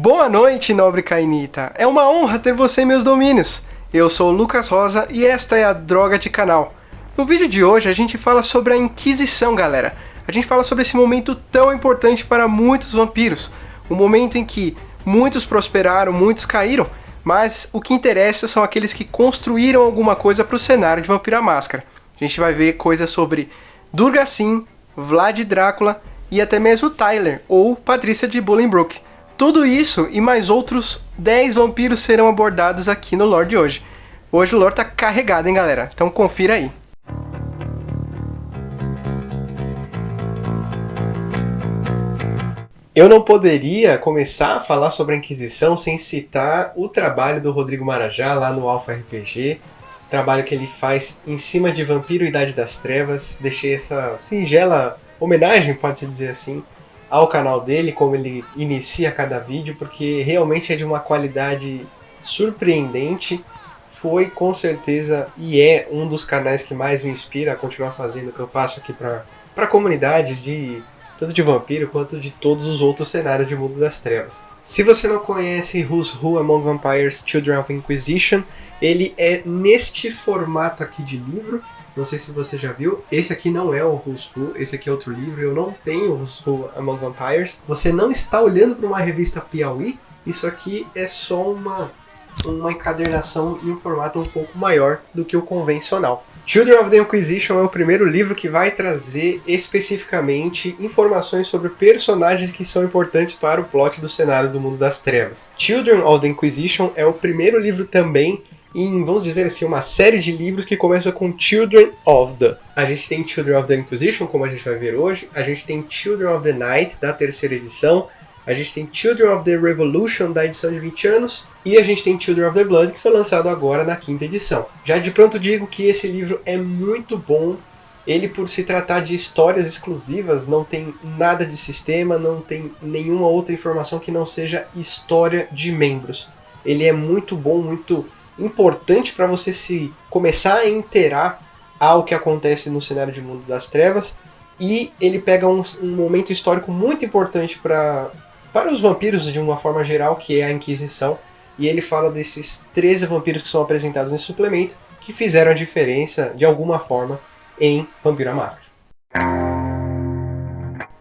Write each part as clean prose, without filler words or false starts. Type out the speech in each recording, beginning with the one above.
Boa noite, nobre Cainita. É uma honra ter você em meus domínios. Eu sou o Lucas Rosa e esta é a Droga de Canal. No vídeo de hoje a gente fala sobre a Inquisição, galera. A gente fala sobre esse momento tão importante para muitos vampiros. Um momento em que muitos prosperaram, muitos caíram, mas o que interessa são aqueles que construíram alguma coisa para o cenário de Vampiro à Máscara. A gente vai ver coisas sobre Durgassim, Vlad Drácula e até mesmo Tyler, ou Patrícia de Bolingbroke. Tudo isso e mais outros 10 vampiros serão abordados aqui no lore de hoje. Hoje o lore tá carregado, hein, galera? Então confira aí. Eu não poderia começar a falar sobre a Inquisição sem citar o trabalho do Rodrigo Marajá lá no Alpha RPG, o trabalho que ele faz em cima de Vampiro Idade das Trevas. Deixei essa singela homenagem, pode-se dizer assim, ao canal dele, como ele inicia cada vídeo, porque realmente é de uma qualidade surpreendente. Foi com certeza e é um dos canais que mais me inspira a continuar fazendo o que eu faço aqui para a comunidade tanto de vampiro quanto de todos os outros cenários de Mundo das Trevas. Se você não conhece Who's Who Among Vampires Children of Inquisition, ele é neste formato aqui de livro. Não sei se você já viu, esse aqui não é o Who's Who, esse aqui é outro livro, eu não tenho Who's Who Among Vampires. Você não está olhando para uma revista Piauí, isso aqui é só uma encadernação em um formato um pouco maior do que o convencional. Children of the Inquisition é o primeiro livro que vai trazer especificamente informações sobre personagens que são importantes para o plot do cenário do Mundo das Trevas. Children of the Inquisition é o primeiro livro também em, vamos dizer assim, uma série de livros que começa com Children of the. A gente tem Children of the Inquisition, como a gente vai ver hoje, a gente tem Children of the Night, da terceira edição, a gente tem Children of the Revolution, da edição de 20 anos, e a gente tem Children of the Blood, que foi lançado agora na quinta edição. Já de pronto digo que esse livro é muito bom. Ele, por se tratar de histórias exclusivas, não tem nada de sistema, não tem nenhuma outra informação que não seja história de membros. Ele é muito bom, muito importante para você se começar a inteirar ao que acontece no cenário de Mundo das Trevas, e ele pega um momento histórico muito importante para os vampiros de uma forma geral, que é a Inquisição, e ele fala desses 13 vampiros que são apresentados nesse suplemento, que fizeram a diferença de alguma forma em Vampiro à Máscara.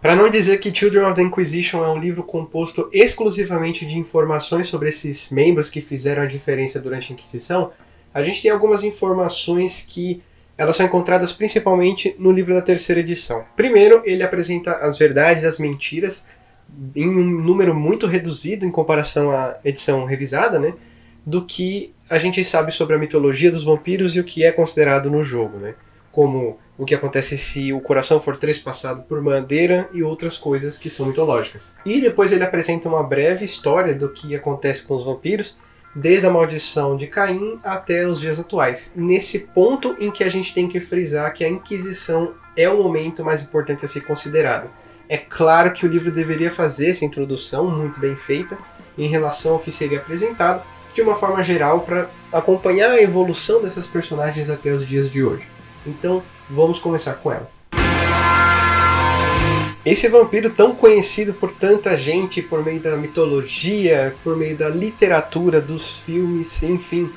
Para não dizer que Children of the Inquisition é um livro composto exclusivamente de informações sobre esses membros que fizeram a diferença durante a Inquisição, a gente tem algumas informações que elas são encontradas principalmente no livro da terceira edição. Primeiro, ele apresenta as verdades e as mentiras em um número muito reduzido em comparação à edição revisada, né, do que a gente sabe sobre a mitologia dos vampiros e o que é considerado no jogo, né? Como o que acontece se o coração for trespassado por madeira e outras coisas que são mitológicas. E depois ele apresenta uma breve história do que acontece com os vampiros, desde a maldição de Caim até os dias atuais. Nesse ponto em que a gente tem que frisar que a Inquisição é o momento mais importante a ser considerado. É claro que o livro deveria fazer essa introdução muito bem feita em relação ao que seria apresentado, de uma forma geral, para acompanhar a evolução dessas personagens até os dias de hoje. Então, vamos começar com elas. Esse vampiro tão conhecido por tanta gente, por meio da mitologia, por meio da literatura, dos filmes, enfim,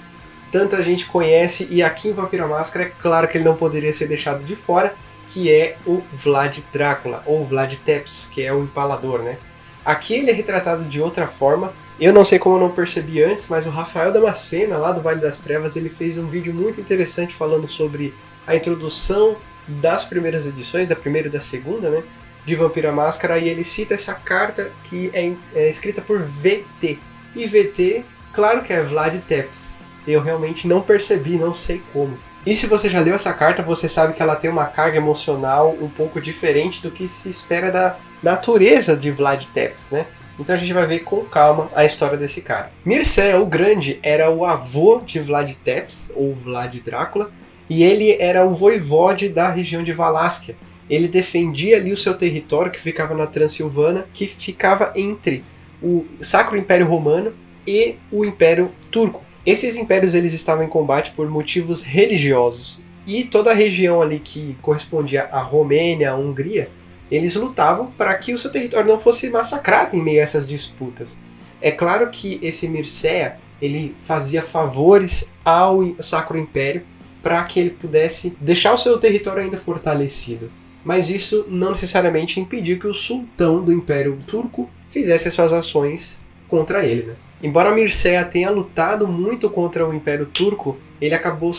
tanta gente conhece, e aqui em Vampiro à Máscara é claro que ele não poderia ser deixado de fora, que é o Vlad Drácula, ou Vlad Tepes, que é o empalador, né? Aqui ele é retratado de outra forma. Eu não sei como eu não percebi antes, mas o Rafael Damascena, lá do Vale das Trevas, ele fez um vídeo muito interessante falando sobre a introdução das primeiras edições, da primeira e da segunda, né, de Vampiro à Máscara, e ele cita essa carta que é escrita por VT. E VT, claro que é Vlad Tepes. Eu realmente não percebi, não sei como. E se você já leu essa carta, você sabe que ela tem uma carga emocional um pouco diferente do que se espera da natureza de Vlad Tepes, né? Então a gente vai ver com calma a história desse cara. Mircea o Grande era o avô de Vlad Tepes, ou Vlad Drácula, e ele era o voivode da região de Valáquia. Ele defendia ali o seu território, que ficava na Transilvânia, que ficava entre o Sacro Império Romano e o Império Turco. Esses impérios eles estavam em combate por motivos religiosos, e toda a região ali que correspondia à Romênia, à Hungria, eles lutavam para que o seu território não fosse massacrado em meio a essas disputas. É claro que esse Mircea, ele fazia favores ao Sacro Império para que ele pudesse deixar o seu território ainda fortalecido. Mas isso não necessariamente impediu que o sultão do Império Turco fizesse as suas ações contra ele, né? Embora Mircea tenha lutado muito contra o Império Turco, ele acabou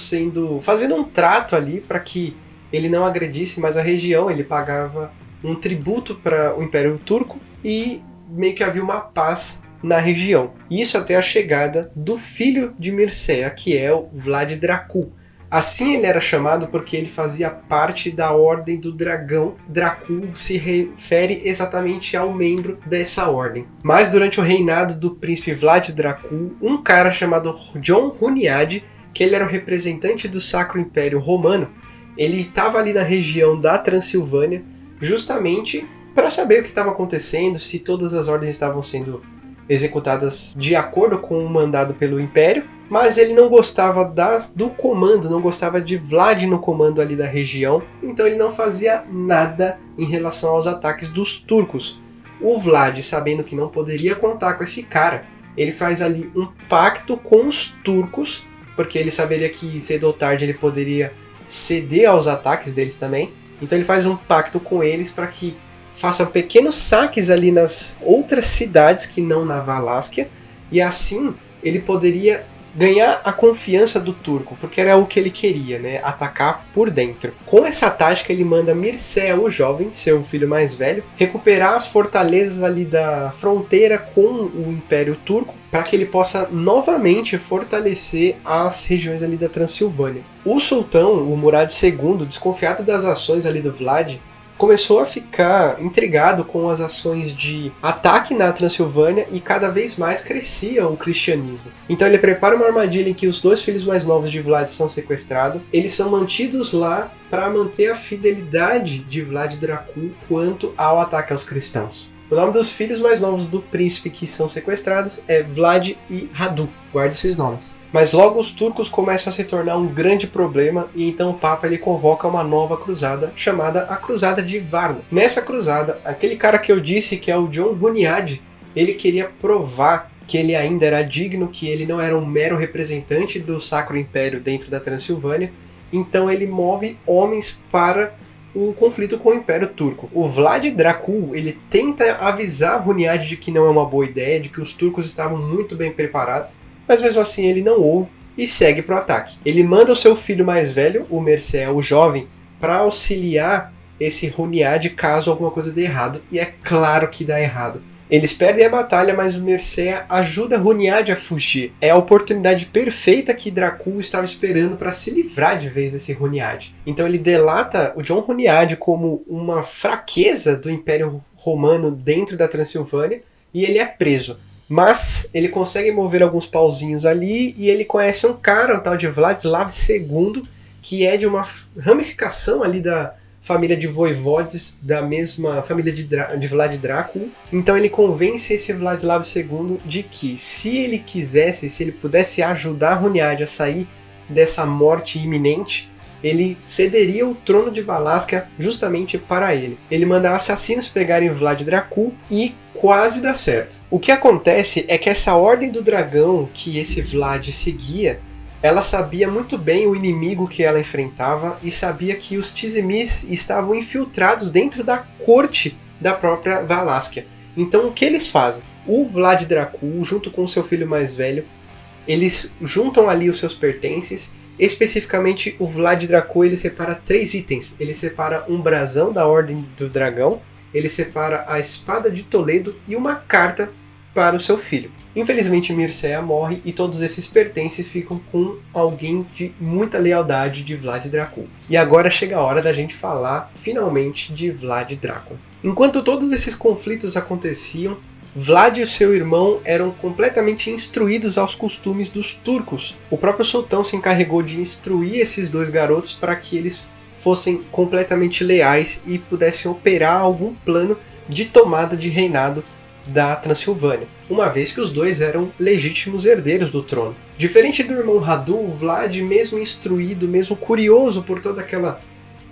fazendo um trato ali para que ele não agredisse mais a região. Ele pagava um tributo para o Império Turco e meio que havia uma paz na região. Isso até a chegada do filho de Mircea, que é o Vlad Dracul. Assim ele era chamado porque ele fazia parte da Ordem do Dragão. Dracul se refere exatamente ao membro dessa ordem. Mas durante o reinado do príncipe Vlad Dracul, um cara chamado John Hunyadi, que ele era o representante do Sacro Império Romano, ele estava ali na região da Transilvânia justamente para saber o que estava acontecendo, se todas as ordens estavam sendo executadas de acordo com o mandado pelo Império. Mas ele não gostava do comando, não gostava de Vlad no comando ali da região, então ele não fazia nada em relação aos ataques dos turcos. O Vlad, sabendo que não poderia contar com esse cara, ele faz ali um pacto com os turcos, porque ele saberia que cedo ou tarde ele poderia ceder aos ataques deles também. Então ele faz um pacto com eles para que façam pequenos saques ali nas outras cidades que não na Valáquia, e assim ele poderia ganhar a confiança do turco, porque era o que ele queria, né? Atacar por dentro. Com essa tática ele manda Mircea, o jovem, seu filho mais velho, recuperar as fortalezas ali da fronteira com o Império Turco, para que ele possa novamente fortalecer as regiões ali da Transilvânia. O sultão, o Murad II, desconfiado das ações ali do Vlad, começou a ficar intrigado com as ações de ataque na Transilvânia e cada vez mais crescia o cristianismo. Então ele prepara uma armadilha em que os dois filhos mais novos de Vlad são sequestrados. Eles são mantidos lá para manter a fidelidade de Vlad Dracul quanto ao ataque aos cristãos. O nome dos filhos mais novos do príncipe que são sequestrados é Vlad e Radu. Guarde esses nomes. Mas logo os turcos começam a se tornar um grande problema e então o Papa ele convoca uma nova cruzada chamada a Cruzada de Varna. Nessa cruzada, aquele cara que eu disse que é o John Hunyadi, ele queria provar que ele ainda era digno, que ele não era um mero representante do Sacro Império dentro da Transilvânia. Então ele move homens para o conflito com o Império Turco. O Vlad Dracul, ele tenta avisar Hunyadi de que não é uma boa ideia, de que os turcos estavam muito bem preparados, mas mesmo assim ele não ouve e segue para o ataque. Ele manda o seu filho mais velho, o Mircea, o jovem, para auxiliar esse Hunyadi caso alguma coisa dê errado, e é claro que dá errado. Eles perdem a batalha, mas o Mircea ajuda Hunyadi a fugir. É a oportunidade perfeita que Dracul estava esperando para se livrar de vez desse Hunyadi. Então ele delata o John Hunyadi como uma fraqueza do Império Romano dentro da Transilvânia e ele é preso. Mas ele consegue mover alguns pauzinhos ali e ele conhece um cara, o tal de Vladislav II, que é de uma ramificação ali da família de voivodes da mesma família de Vlad Dracul. Então ele convence esse Vladislav II de que se ele quisesse, se ele pudesse ajudar Hunyadi a sair dessa morte iminente, ele cederia o trono de Valáquia justamente para ele. Ele manda assassinos pegarem Vlad Dracul e quase dá certo. O que acontece é que essa ordem do dragão que esse Vlad seguia, ela sabia muito bem o inimigo que ela enfrentava e sabia que os Tizimis estavam infiltrados dentro da corte da própria Valáquia. Então o que eles fazem? O Vlad Dracul, junto com o seu filho mais velho, eles juntam ali os seus pertences. Especificamente o Vlad Dracul, ele separa 3 itens. Ele separa um brasão da Ordem do Dragão, ele separa a espada de Toledo e uma carta para o seu filho. Infelizmente Mircea morre e todos esses pertences ficam com alguém de muita lealdade de Vlad Dracul. E agora chega a hora da gente falar finalmente de Vlad Dracul. Enquanto todos esses conflitos aconteciam, Vlad e o seu irmão eram completamente instruídos aos costumes dos turcos. O próprio sultão se encarregou de instruir esses dois garotos para que eles fossem completamente leais e pudessem operar algum plano de tomada de reinado da Transilvânia, uma vez que os dois eram legítimos herdeiros do trono. Diferente do irmão Radu, Vlad, mesmo instruído, mesmo curioso por toda aquela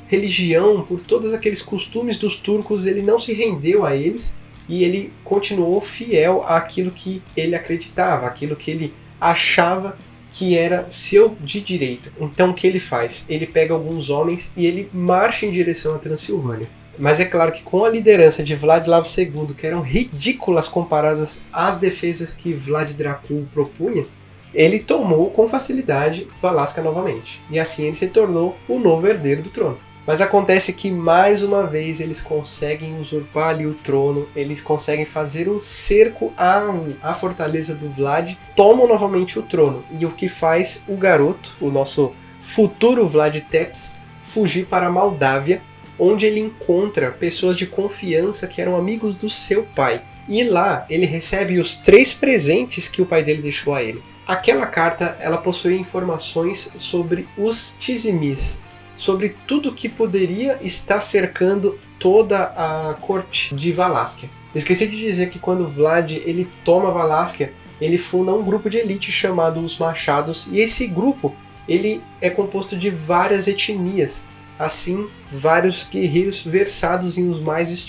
religião, por todos aqueles costumes dos turcos, ele não se rendeu a eles, e ele continuou fiel àquilo que ele acreditava, àquilo que ele achava que era seu de direito. Então o que ele faz? Ele pega alguns homens e ele marcha em direção à Transilvânia. Mas é claro que com a liderança de Vladislav II, que eram ridículas comparadas às defesas que Vlad Dracul propunha, ele tomou com facilidade Valasca novamente. E assim ele se tornou o novo herdeiro do trono. Mas acontece que mais uma vez eles conseguem usurpar ali o trono, eles conseguem fazer um cerco à fortaleza do Vlad, tomam novamente o trono. E o que faz o garoto, o nosso futuro Vlad Tepes, fugir para a Moldávia, onde ele encontra pessoas de confiança que eram amigos do seu pai. E lá ele recebe os 3 presentes que o pai dele deixou a ele. Aquela carta ela possuía informações sobre os Tizimis, sobre tudo que poderia estar cercando toda a corte de Valasquia. Esqueci de dizer que quando Vlad ele toma Valasquia, ele funda um grupo de elite chamado os Machados, e esse grupo ele é composto de várias etnias, assim vários guerreiros versados em os mais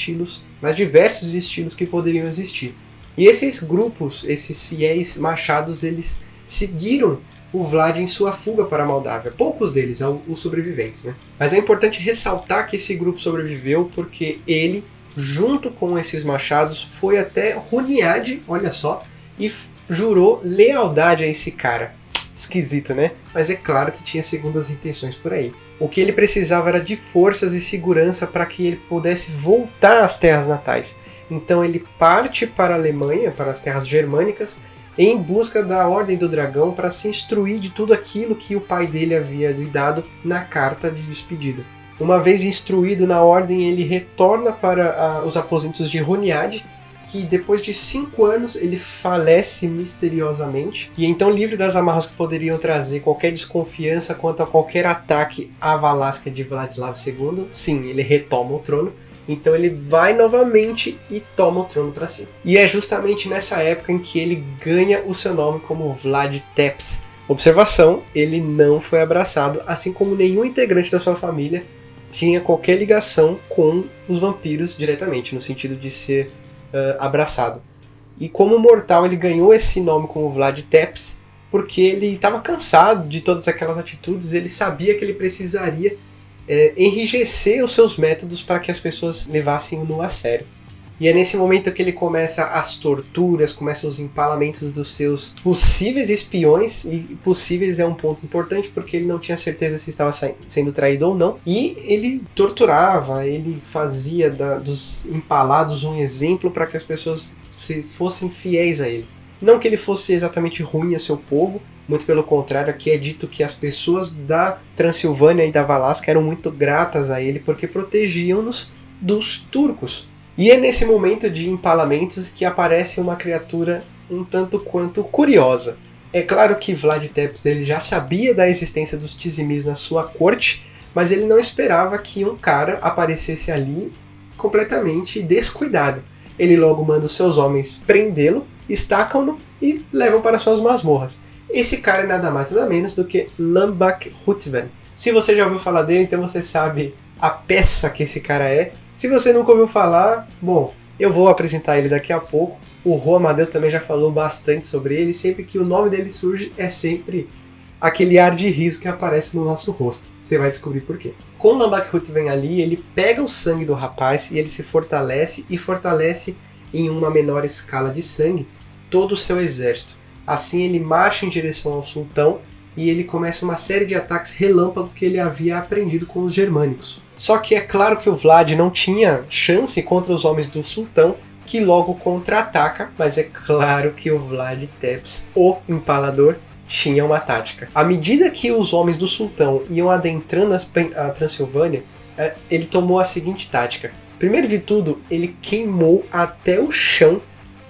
diversos estilos que poderiam existir. E esses grupos, esses fiéis Machados, eles seguiram o Vlad em sua fuga para a Moldávia. Poucos deles, os sobreviventes, né? Mas é importante ressaltar que esse grupo sobreviveu porque ele, junto com esses machados, foi até Huniad, olha só, e jurou lealdade a esse cara. Esquisito, né? Mas é claro que tinha segundas intenções por aí. O que ele precisava era de forças e segurança para que ele pudesse voltar às terras natais. Então ele parte para a Alemanha, para as terras germânicas, em busca da Ordem do Dragão para se instruir de tudo aquilo que o pai dele havia lhe dado na carta de despedida. Uma vez instruído na Ordem, ele retorna para os aposentos de Huniad, que depois de 5 anos ele falece misteriosamente, e então livre das amarras que poderiam trazer qualquer desconfiança quanto a qualquer ataque à Valasquia de Vladislav II, sim, ele retoma o trono. Então ele vai novamente e toma o trono para si. E é justamente nessa época em que ele ganha o seu nome como Vlad Tepes. Observação, ele não foi abraçado, assim como nenhum integrante da sua família tinha qualquer ligação com os vampiros diretamente, no sentido de ser abraçado. E como mortal ele ganhou esse nome como Vlad Tepes porque ele estava cansado de todas aquelas atitudes, ele sabia que ele precisaria enrijecer os seus métodos para que as pessoas levassem-no a sério. E é nesse momento que ele começa as torturas, começa os empalamentos dos seus possíveis espiões, e possíveis é um ponto importante porque ele não tinha certeza se estava sendo traído ou não, e ele torturava, ele fazia dos empalados um exemplo para que as pessoas fossem fiéis a ele. Não que ele fosse exatamente ruim a seu povo, muito pelo contrário, aqui é dito que as pessoas da Transilvânia e da Valasca eram muito gratas a ele porque protegiam-nos dos turcos. E é nesse momento de empalamentos que aparece uma criatura um tanto quanto curiosa. É claro que Vlad Tepes ele já sabia da existência dos Tizimis na sua corte, mas ele não esperava que um cara aparecesse ali completamente descuidado. Ele logo manda os seus homens prendê-lo, estacam-no e levam para suas masmorras. Esse cara é nada mais nada menos do que Lambak Hutven. Se você já ouviu falar dele, então você sabe a peça que esse cara é. Se você nunca ouviu falar, bom, eu vou apresentar ele daqui a pouco. O Rô Amadeu também já falou bastante sobre ele. Sempre que o nome dele surge, é sempre aquele ar de riso que aparece no nosso rosto. Você vai descobrir por quê. Quando Lambak Hutven ali, ele pega o sangue do rapaz e ele se fortalece e fortalece em uma menor escala de sangue todo o seu exército. Assim ele marcha em direção ao sultão e ele começa uma série de ataques relâmpago que ele havia aprendido com os germânicos. Só que é claro que o Vlad não tinha chance contra os homens do sultão, que logo contra-ataca, mas é claro que o Vlad Tepes, o empalador, tinha uma tática. À medida que os homens do sultão iam adentrando a Transilvânia, ele tomou a seguinte tática. Primeiro de tudo, ele queimou até o chão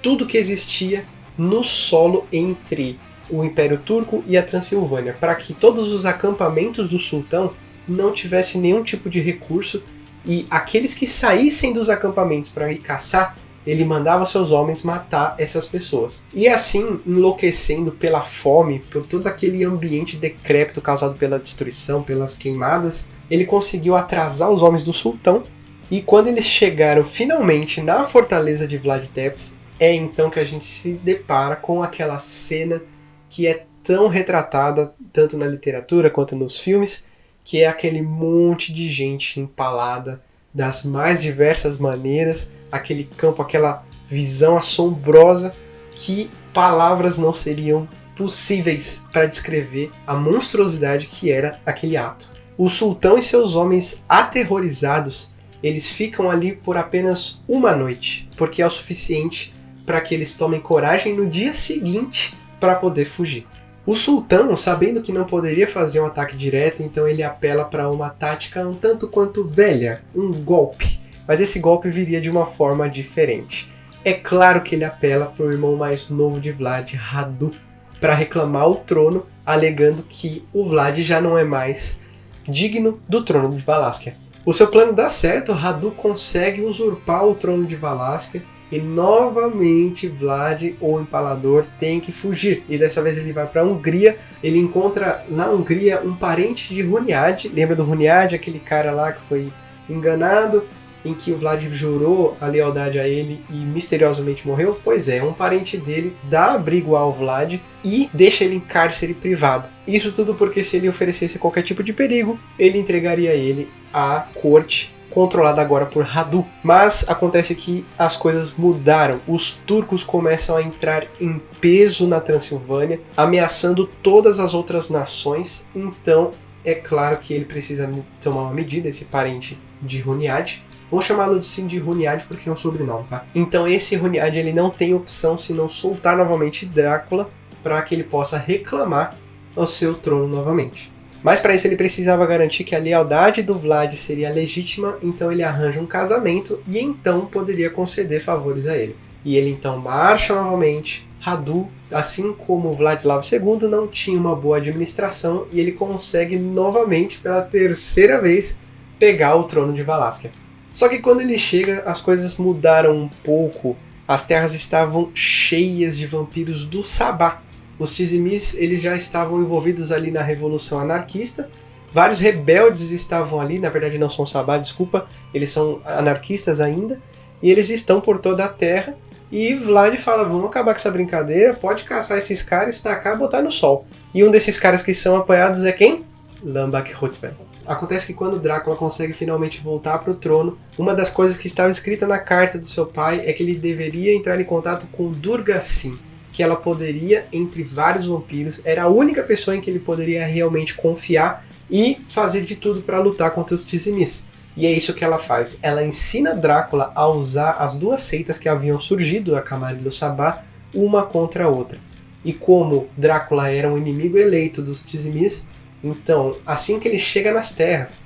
tudo que existia no solo entre o Império Turco e a Transilvânia, para que todos os acampamentos do sultão não tivessem nenhum tipo de recurso, e aqueles que saíssem dos acampamentos para ir caçar, ele mandava seus homens matar essas pessoas. E assim, enlouquecendo pela fome, por todo aquele ambiente decrépito causado pela destruição, pelas queimadas, ele conseguiu atrasar os homens do sultão E quando eles chegaram finalmente na fortaleza de Vlad Tepes, é então que a gente se depara com aquela cena que é tão retratada tanto na literatura quanto nos filmes, que é aquele monte de gente empalada das mais diversas maneiras, aquele campo, aquela visão assombrosa que palavras não seriam possíveis para descrever a monstruosidade que era aquele ato. O sultão e seus homens aterrorizados, eles ficam ali por apenas uma noite, porque é o suficiente para que eles tomem coragem no dia seguinte para poder fugir. O sultão, sabendo que não poderia fazer um ataque direto, então ele apela para uma tática um tanto quanto velha, um golpe. Mas esse golpe viria de uma forma diferente. É claro que ele apela para o irmão mais novo de Vlad, Radu, para reclamar o trono, alegando que o Vlad já não é mais digno do trono de Valaskia. O seu plano dá certo, Radu consegue usurpar o trono de Valaskia e novamente Vlad, o Empalador, tem que fugir. E dessa vez ele vai para a Hungria, ele encontra na Hungria um parente de Hunyad. Lembra do Hunyad, aquele cara lá que foi enganado, em que o Vlad jurou a lealdade a ele e misteriosamente morreu? Pois é, um parente dele dá abrigo ao Vlad e deixa ele em cárcere privado. Isso tudo porque se ele oferecesse qualquer tipo de perigo, ele entregaria ele à corte controlada agora por Radu. Mas acontece que as coisas mudaram. Os turcos começam a entrar em peso na Transilvânia, ameaçando todas as outras nações. Então é claro que ele precisa tomar uma medida, esse parente de Hunyad. Vou chamá-lo assim de Hunyad porque é um sobrenome, tá? Então esse Hunyad, ele não tem opção senão soltar novamente Drácula para que ele possa reclamar o seu trono novamente. Mas para isso ele precisava garantir que a lealdade do Vlad seria legítima, então ele arranja um casamento e então poderia conceder favores a ele. E ele então marcha novamente. Radu, assim como Vladislav II, não tinha uma boa administração e ele consegue novamente, pela terceira vez, pegar o trono de Valaskia. Só que quando ele chega, as coisas mudaram um pouco. As terras estavam cheias de vampiros do Sabá. Os Tizimis, eles já estavam envolvidos ali na Revolução Anarquista. Vários rebeldes estavam ali, na verdade não são Sabá, desculpa, eles são anarquistas ainda. E eles estão por toda a terra. E Vlad fala, vamos acabar com essa brincadeira, pode caçar esses caras, tacar e botar no sol. E um desses caras que são apoiados é quem? Lambak Rutven. Acontece que quando Drácula consegue finalmente voltar para o trono, uma das coisas que estava escrita na carta do seu pai é que ele deveria entrar em contato com Durgasin, que ela poderia, entre vários vampiros, era a única pessoa em que ele poderia realmente confiar e fazer de tudo para lutar contra os Tizimis. E é isso que ela faz. Ela ensina Drácula a usar as duas seitas que haviam surgido, a Camarilla e o Sabá, uma contra a outra. E como Drácula era um inimigo eleito dos Tizimis, então, assim que ele chega nas terras,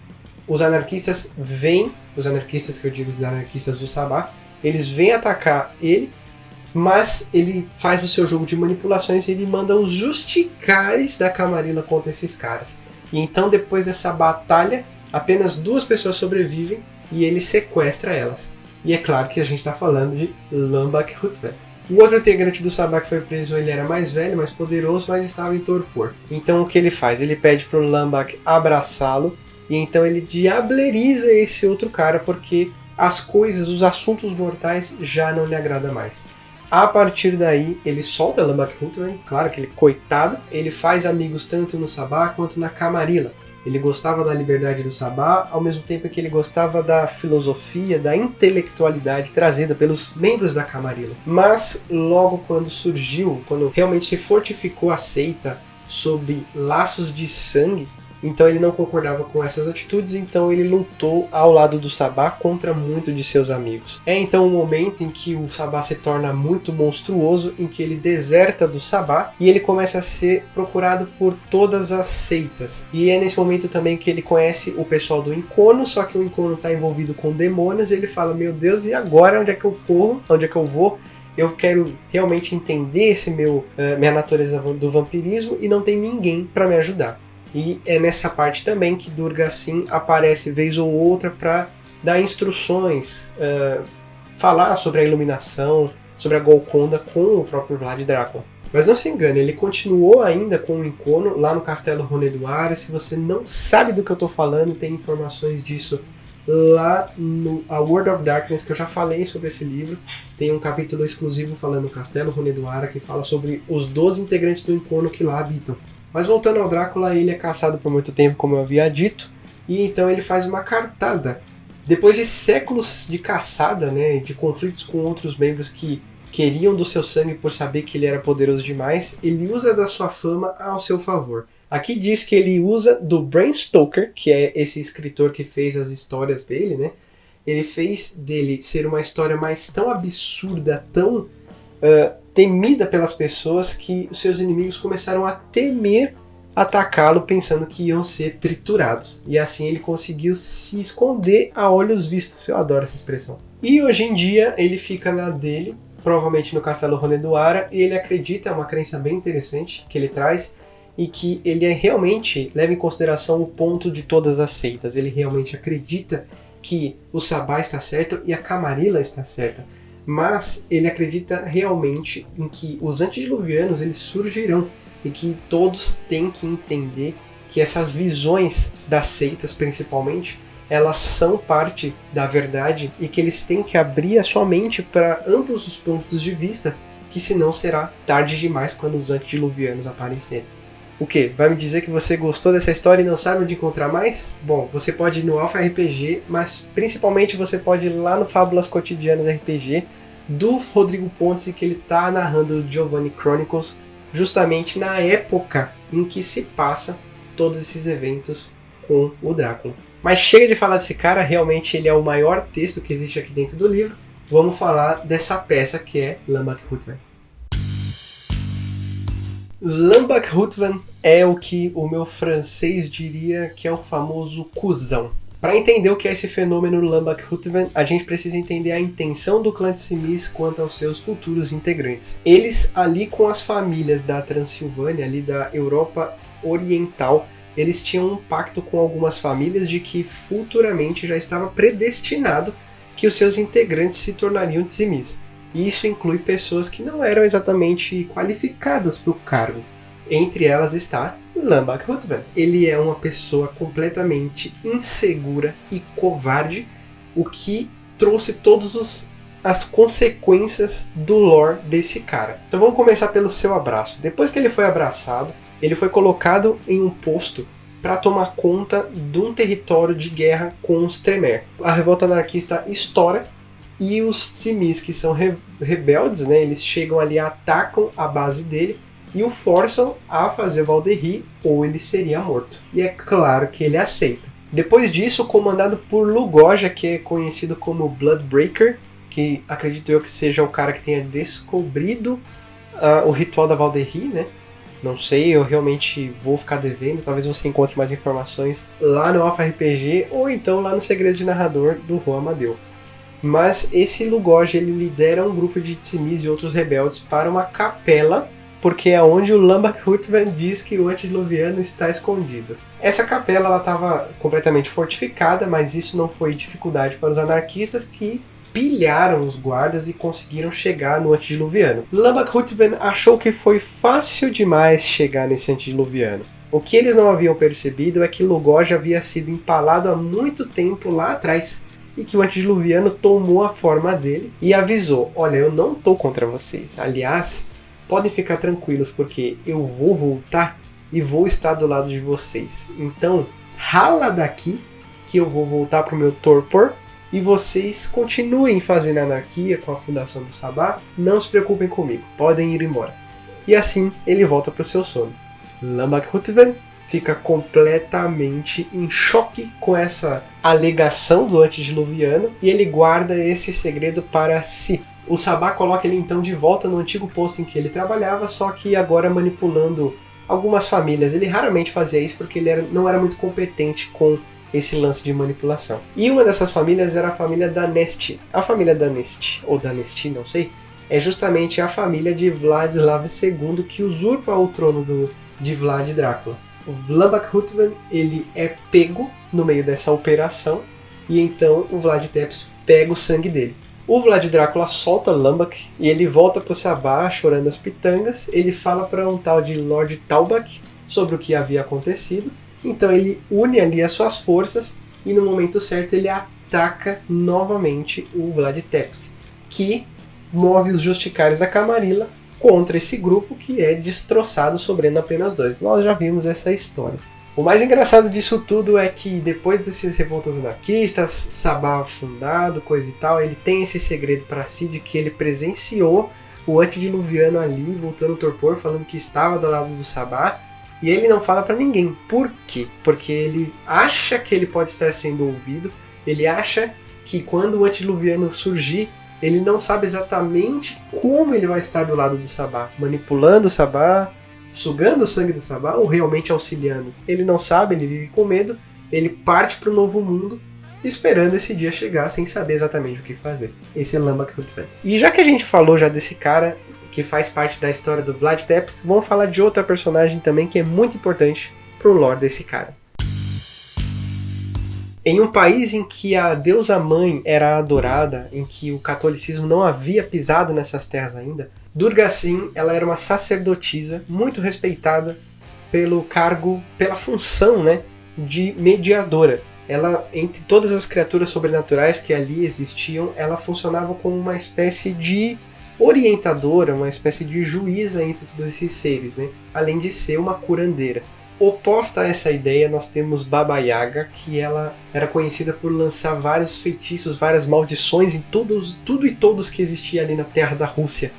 os anarquistas vêm, os anarquistas que eu digo, os anarquistas do Sabá, eles vêm atacar ele, mas ele faz o seu jogo de manipulações e ele manda os justicares da Camarilla contra esses caras. E então, depois dessa batalha, apenas 2 pessoas sobrevivem e ele sequestra elas. E é claro que a gente está falando de Lambak Rutven. O outro integrante do Sabá que foi preso, ele era mais velho, mais poderoso, mas estava em torpor. Então o que ele faz? Ele pede para o Lambak abraçá-lo e então ele diableriza esse outro cara porque as coisas, os assuntos mortais já não lhe agradam mais. A partir daí, ele solta Lambak Rutven, claro que ele, coitado, ele faz amigos tanto no Sabá quanto na Camarilla. Ele gostava da liberdade do Sabá, ao mesmo tempo que ele gostava da filosofia, da intelectualidade trazida pelos membros da Camarilla. Mas logo quando surgiu, quando realmente se fortificou a seita sob laços de sangue, então ele não concordava com essas atitudes, então ele lutou ao lado do Sabá contra muitos de seus amigos. É então o momento em que o Sabá se torna muito monstruoso, em que ele deserta do Sabá e ele começa a ser procurado por todas as seitas. E é nesse momento também que ele conhece o pessoal do Incono, só que o Incono está envolvido com demônios e ele fala, meu Deus, e agora onde é que eu corro? Onde é que eu vou? Eu quero realmente entender minha natureza do vampirismo e não tem ninguém para me ajudar. E é nessa parte também que Durgasin aparece vez ou outra para dar instruções, falar sobre a iluminação, sobre a Golconda com o próprio Vlad Drácula. Mas não se engane, ele continuou ainda com o Incono lá no Castelo Ronedoar. Se você não sabe do que eu estou falando, tem informações disso lá no A World of Darkness, que eu já falei sobre esse livro. Tem um capítulo exclusivo falando do Castelo Runedoara, que fala sobre os 12 integrantes do Encono que lá habitam. Mas voltando ao Drácula, ele é caçado por muito tempo, como eu havia dito, e então ele faz uma cartada. Depois de séculos de caçada, né, de conflitos com outros membros que queriam do seu sangue por saber que ele era poderoso demais, ele usa da sua fama ao seu favor. Aqui diz que ele usa do Bram Stoker, que é esse escritor que fez as histórias dele, né? Ele fez dele ser uma história mais tão absurda, tão temida pelas pessoas, que os seus inimigos começaram a temer atacá-lo pensando que iam ser triturados. E assim ele conseguiu se esconder a olhos vistos. Eu adoro essa expressão. E hoje em dia ele fica na dele, provavelmente no Castelo Runedoara, e ele acredita, é uma crença bem interessante que ele traz, e que ele realmente leva em consideração o ponto de todas as seitas. Ele realmente acredita que o Sabá está certo e a Camarilla está certa. Mas ele acredita realmente em que os antediluvianos eles surgirão e que todos têm que entender que essas visões das seitas, principalmente, elas são parte da verdade e que eles têm que abrir a sua mente para ambos os pontos de vista, que senão será tarde demais quando os antediluvianos aparecerem. O que? Vai me dizer que você gostou dessa história e não sabe onde encontrar mais? Bom, você pode ir no Alpha RPG, mas principalmente você pode ir lá no Fábulas Cotidianas RPG do Rodrigo Pontes, que ele está narrando o Giovanni Chronicles justamente na época em que se passa todos esses eventos com o Drácula. Mas chega de falar desse cara, realmente ele é o maior texto que existe aqui dentro do livro. Vamos falar dessa peça que é Lambak Hutvan. Lambak Hutvan é o que o meu francês diria que é o famoso cuzão. Para entender o que é esse fenômeno Lambak Hutvan, a gente precisa entender a intenção do clã de Simis quanto aos seus futuros integrantes. Eles ali com as famílias da Transilvânia, ali da Europa Oriental, eles tinham um pacto com algumas famílias de que futuramente já estava predestinado que os seus integrantes se tornariam Tsimis. E isso inclui pessoas que não eram exatamente qualificadas para o cargo. Entre elas está Lambak Hutvan. Ele é uma pessoa completamente insegura e covarde, o que trouxe todas as consequências do lore desse cara. Então vamos começar pelo seu abraço. Depois que ele foi abraçado, ele foi colocado em um posto para tomar conta de um território de guerra com os Tremere. A revolta anarquista estoura e os Tsimis, que são rebeldes, né, eles chegam ali, atacam a base dele e o forçam a fazer Valderri ou ele seria morto. E é claro que ele aceita. Depois disso, comandado por Lugoja, que é conhecido como Bloodbreaker, que acredito eu que seja o cara que tenha descobrido o ritual da Valderri, né? Não sei, eu realmente vou ficar devendo, talvez você encontre mais informações lá no Alpha RPG ou então lá no Segredo de Narrador do Juan Amadeu. Mas esse Lugoja, ele lidera um grupo de Tsimis e outros rebeldes para uma capela, porque é onde o Lambak Hutvan diz que o antediluviano está escondido. Essa capela estava completamente fortificada, mas isso não foi dificuldade para os anarquistas, que pilharam os guardas e conseguiram chegar no antediluviano. Lambak Hutvan achou que foi fácil demais chegar nesse antediluviano. O que eles não haviam percebido é que Lugoja havia sido empalado há muito tempo lá atrás, e que o antediluviano tomou a forma dele e avisou: olha, eu não estou contra vocês, aliás, podem ficar tranquilos porque eu vou voltar e vou estar do lado de vocês. Então, rala daqui que eu vou voltar para o meu torpor e vocês continuem fazendo anarquia com a fundação do Sabá, não se preocupem comigo, podem ir embora. E assim ele volta para o seu sono. Lambak Hutvan fica completamente em choque com essa alegação do antediluviano e ele guarda esse segredo para si. O Sabá coloca ele então de volta no antigo posto em que ele trabalhava, só que agora manipulando algumas famílias. Ele raramente fazia isso porque ele não era muito competente com esse lance de manipulação. E uma dessas famílias era a família Danesti. A família Danesti, ou Danesti, não sei, é justamente a família de Vladislav II que usurpa o trono de Vlad Drácula. O Lambak Hutvan, ele é pego no meio dessa operação e então o Vlad Tepes pega o sangue dele. O Vlad Drácula solta Lambak e ele volta pro Sabá chorando as pitangas. Ele fala para um tal de Lord Talbak sobre o que havia acontecido. Então ele une ali as suas forças e no momento certo ele ataca novamente o Vlad Tepes, que move os Justicares da Camarilla contra esse grupo que é destroçado, sobrando apenas 2. Nós já vimos essa história. O mais engraçado disso tudo é que depois dessas revoltas anarquistas, Sabá fundado, coisa e tal, ele tem esse segredo para si de que ele presenciou o antediluviano ali, voltando ao torpor, falando que estava do lado do Sabá, e ele não fala para ninguém. Por quê? Porque ele acha que ele pode estar sendo ouvido, ele acha que quando o antediluviano surgir, ele não sabe exatamente como ele vai estar do lado do Sabá, manipulando o Sabá, sugando o sangue do Sabá ou realmente auxiliando. Ele não sabe, ele vive com medo, ele parte para o novo mundo, esperando esse dia chegar sem saber exatamente o que fazer. Esse é Lamba Kutven. E já que a gente falou já desse cara que faz parte da história do Vlad Tepes, vamos falar de outra personagem também que é muito importante pro lore desse cara. Em um país em que a deusa mãe era adorada, em que o catolicismo não havia pisado nessas terras ainda, Durga Sim, ela era uma sacerdotisa muito respeitada pelo cargo, pela função, né, de mediadora. Ela, entre todas as criaturas sobrenaturais que ali existiam, ela funcionava como uma espécie de orientadora, uma espécie de juíza entre todos esses seres, né? Além de ser uma curandeira. Oposta a essa ideia, nós temos Baba Yaga, que ela era conhecida por lançar vários feitiços, várias maldições em tudo e todos que existia ali na terra da Rússia.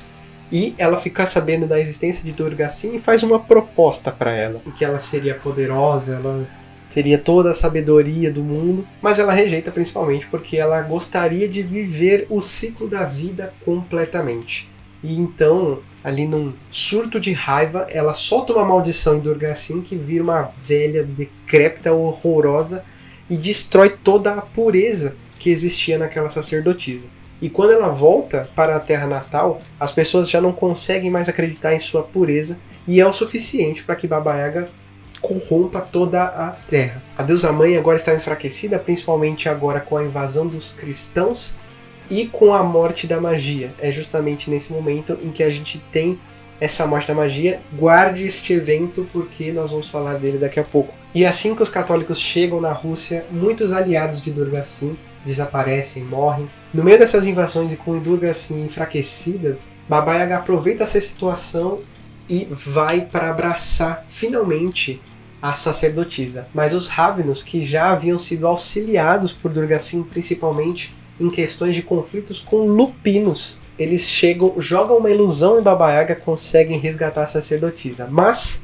E ela fica sabendo da existência de Durga Sim e faz uma proposta para ela, em que ela seria poderosa, ela teria toda a sabedoria do mundo, mas ela rejeita principalmente porque ela gostaria de viver o ciclo da vida completamente. E então, ali num surto de raiva, ela solta uma maldição em Durga Sim que vira uma velha decrépita, horrorosa e destrói toda a pureza que existia naquela sacerdotisa. E quando ela volta para a terra natal, as pessoas já não conseguem mais acreditar em sua pureza e é o suficiente para que Baba Yaga corrompa toda a terra. A deusa mãe agora está enfraquecida, principalmente agora com a invasão dos cristãos e com a morte da magia. É justamente nesse momento em que a gente tem essa morte da magia. Guarde este evento porque nós vamos falar dele daqui a pouco. E assim que os católicos chegam na Rússia, muitos aliados de Durga Sim desaparecem, morrem. No meio dessas invasões e com Durga Sim enfraquecida, Baba Yaga aproveita essa situação e vai para abraçar finalmente a sacerdotisa. Mas os Ravenos, que já haviam sido auxiliados por Durga Sim, principalmente em questões de conflitos com lupinos, eles chegam, jogam uma ilusão em Baba Yaga, conseguem resgatar a sacerdotisa, mas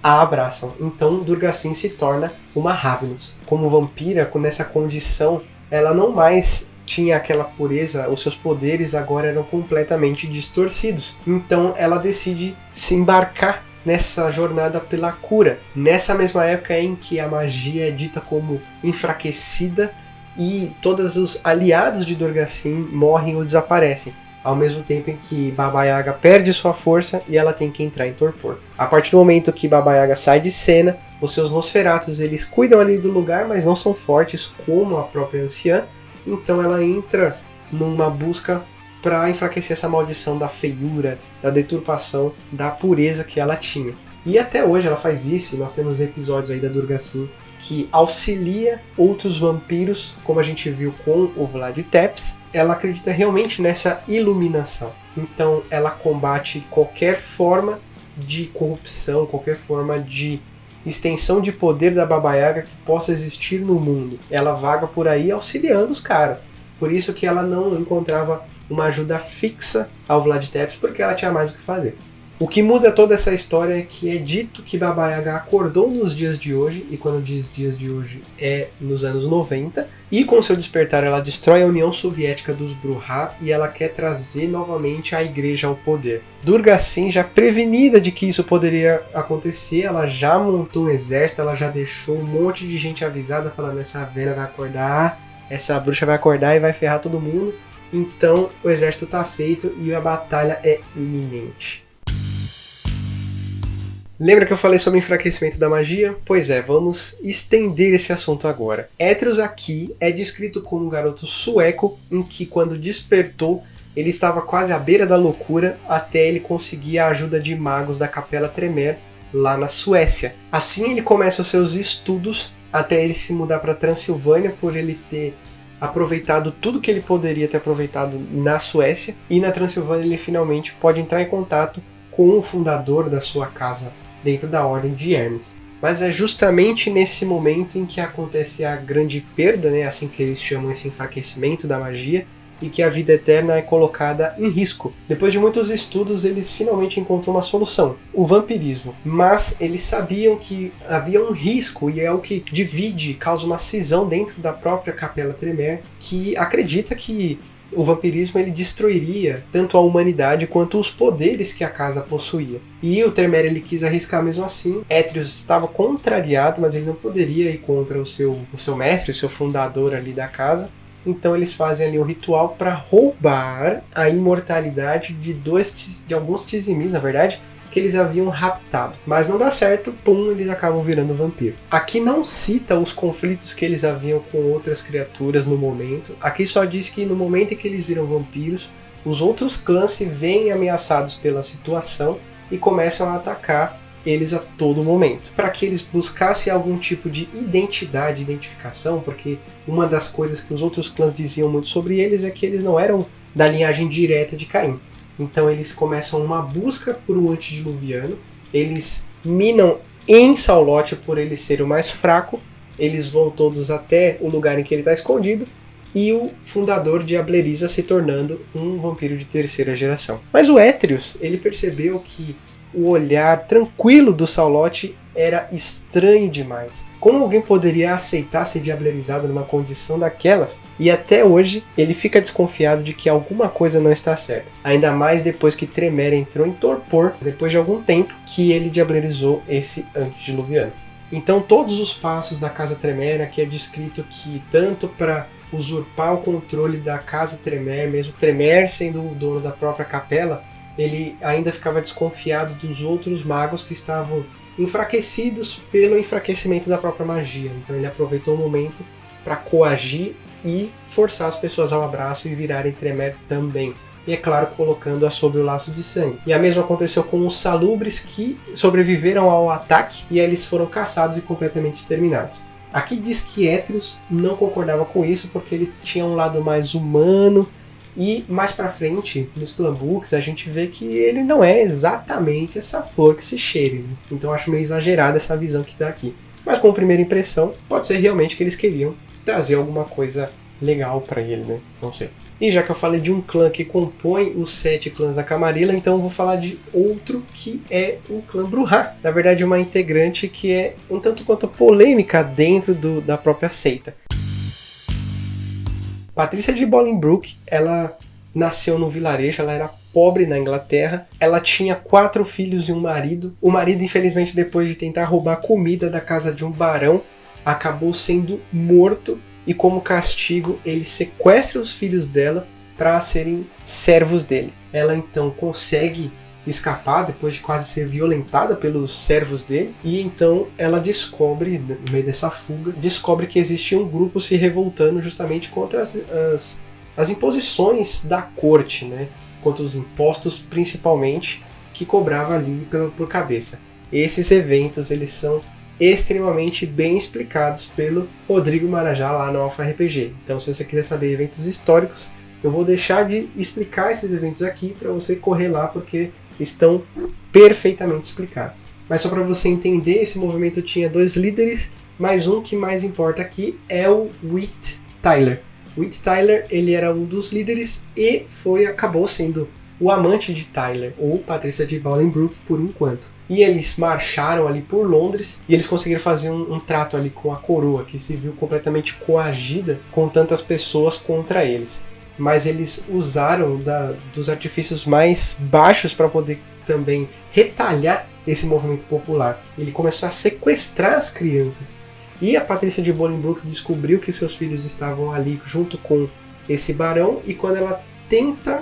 a abraçam. Então Durga Sim se torna uma Ravenous. Como vampira, nessa condição, ela não mais tinha aquela pureza, os seus poderes agora eram completamente distorcidos. Então ela decide se embarcar nessa jornada pela cura. Nessa mesma época em que a magia é dita como enfraquecida e todos os aliados de Durga Sim morrem ou desaparecem, ao mesmo tempo em que Baba Yaga perde sua força e ela tem que entrar em torpor. A partir do momento que Baba Yaga sai de cena, os seus Nosferatus eles cuidam ali do lugar, mas não são fortes como a própria anciã, então ela entra numa busca para enfraquecer essa maldição da feiura, da deturpação, da pureza que ela tinha. E até hoje ela faz isso, e nós temos episódios aí da Durga Sim que auxilia outros vampiros, como a gente viu com o Vlad Tepes. Ela acredita realmente nessa iluminação. Então ela combate qualquer forma de corrupção, qualquer forma de extensão de poder da Baba Yaga que possa existir no mundo. Ela vaga por aí auxiliando os caras. Por isso que ela não encontrava uma ajuda fixa ao Vlad Tepes, porque ela tinha mais o que fazer. O que muda toda essa história é que é dito que Baba Yaga acordou nos dias de hoje, e quando diz dias de hoje é nos anos 90, e com seu despertar ela destrói a União Soviética dos Brujá e ela quer trazer novamente a igreja ao poder. Durga Sim, já prevenida de que isso poderia acontecer, ela já montou um exército, ela já deixou um monte de gente avisada falando: essa velha vai acordar, essa bruxa vai acordar e vai ferrar todo mundo. Então o exército está feito e a batalha é iminente. Lembra que eu falei sobre o enfraquecimento da magia? Pois é, vamos estender esse assunto agora. Héteros aqui é descrito como um garoto sueco em que, quando despertou, ele estava quase à beira da loucura até ele conseguir a ajuda de magos da Capela Tremer lá na Suécia. Assim ele começa os seus estudos até ele se mudar para Transilvânia por ele ter aproveitado tudo que ele poderia ter aproveitado na Suécia, e na Transilvânia ele finalmente pode entrar em contato com o fundador da sua casa dentro da Ordem de Hermes. Mas é justamente nesse momento em que acontece a grande perda, né, assim que eles chamam esse enfraquecimento da magia, e que a vida eterna é colocada em risco. Depois de muitos estudos, eles finalmente encontram uma solução: o vampirismo. Mas eles sabiam que havia um risco, e é o que divide, causa uma cisão dentro da própria Capela Tremere, que acredita que o vampirismo ele destruiria tanto a humanidade quanto os poderes que a casa possuía. E o Tremere ele quis arriscar mesmo assim. Étrios estava contrariado, mas ele não poderia ir contra o seu mestre, o seu fundador ali da casa. Então eles fazem ali um ritual para roubar a imortalidade de alguns Tizimis, na verdade, que eles haviam raptado. Mas não dá certo, eles acabam virando vampiro. Aqui não cita os conflitos que eles haviam com outras criaturas no momento. Aqui só diz que no momento em que eles viram vampiros, os outros clãs se veem ameaçados pela situação e começam a atacar eles a todo momento, para que eles buscassem algum tipo de identificação, porque uma das coisas que os outros clãs diziam muito sobre eles é que eles não eram da linhagem direta de Caim. Então eles começam uma busca por um antediluviano, eles minam em Saulote por ele ser o mais fraco, eles vão todos até o lugar em que ele está escondido, e o fundador de Ablerisa se tornando um vampiro de terceira geração. Mas o Étrios, ele percebeu que o olhar tranquilo do Saulote era estranho demais. Como alguém poderia aceitar ser diablerizado numa condição daquelas? E até hoje ele fica desconfiado de que alguma coisa não está certa. Ainda mais depois que Tremere entrou em torpor, depois de algum tempo que ele diablerizou esse antediluviano. Então todos os passos da Casa Tremere, que é descrito que tanto para usurpar o controle da Casa Tremere, mesmo Tremere sendo o dono da própria capela, ele ainda ficava desconfiado dos outros magos que estavam enfraquecidos pelo enfraquecimento da própria magia. Então ele aproveitou o momento para coagir e forçar as pessoas ao abraço e virarem Tremere também. E é claro, colocando-a sob o laço de sangue. E a mesma aconteceu com os salubres, que sobreviveram ao ataque e eles foram caçados e completamente exterminados. Aqui diz que Étrios não concordava com isso porque ele tinha um lado mais humano. E mais pra frente, nos Clanbooks, a gente vê que ele não é exatamente essa flor que se cheire, né? Então eu acho meio exagerada essa visão que dá aqui. Mas como primeira impressão, pode ser realmente que eles queriam trazer alguma coisa legal pra ele, né? Não sei. E já que eu falei de um clã que compõe os 7 clãs da Camarilla, então eu vou falar de outro que é o clã Brujah. Na verdade, uma integrante que é um tanto quanto polêmica dentro da própria seita. Patrícia de Bolingbroke, ela nasceu no vilarejo, ela era pobre na Inglaterra, ela tinha 4 filhos e um marido. O marido, infelizmente, depois de tentar roubar comida da casa de um barão, acabou sendo morto e, como castigo, ele sequestra os filhos dela para serem servos dele. Ela então consegue escapar depois de quase ser violentada pelos servos dele, e então ela descobre, no meio dessa fuga, descobre que existia um grupo se revoltando justamente contra as imposições da corte, né? Contra os impostos principalmente, que cobrava ali por cabeça. Esses eventos eles são extremamente bem explicados pelo Rodrigo Marajá lá no Alpha RPG. Então se você quiser saber eventos históricos, eu vou deixar de explicar esses eventos aqui para você correr lá, porque estão perfeitamente explicados. Mas só para você entender, esse movimento tinha 2 líderes, mas um que mais importa aqui é o Whit Tyler. O Whit Tyler, ele era um dos líderes e acabou sendo o amante de Tyler, ou Patrícia de Bolingbroke por enquanto. E eles marcharam ali por Londres e eles conseguiram fazer um trato ali com a coroa, que se viu completamente coagida com tantas pessoas contra eles. Mas eles usaram dos artifícios mais baixos para poder também retalhar esse movimento popular. Ele começou a sequestrar as crianças. E a Patrícia de Bolingbroke descobriu que seus filhos estavam ali junto com esse barão, e quando ela tenta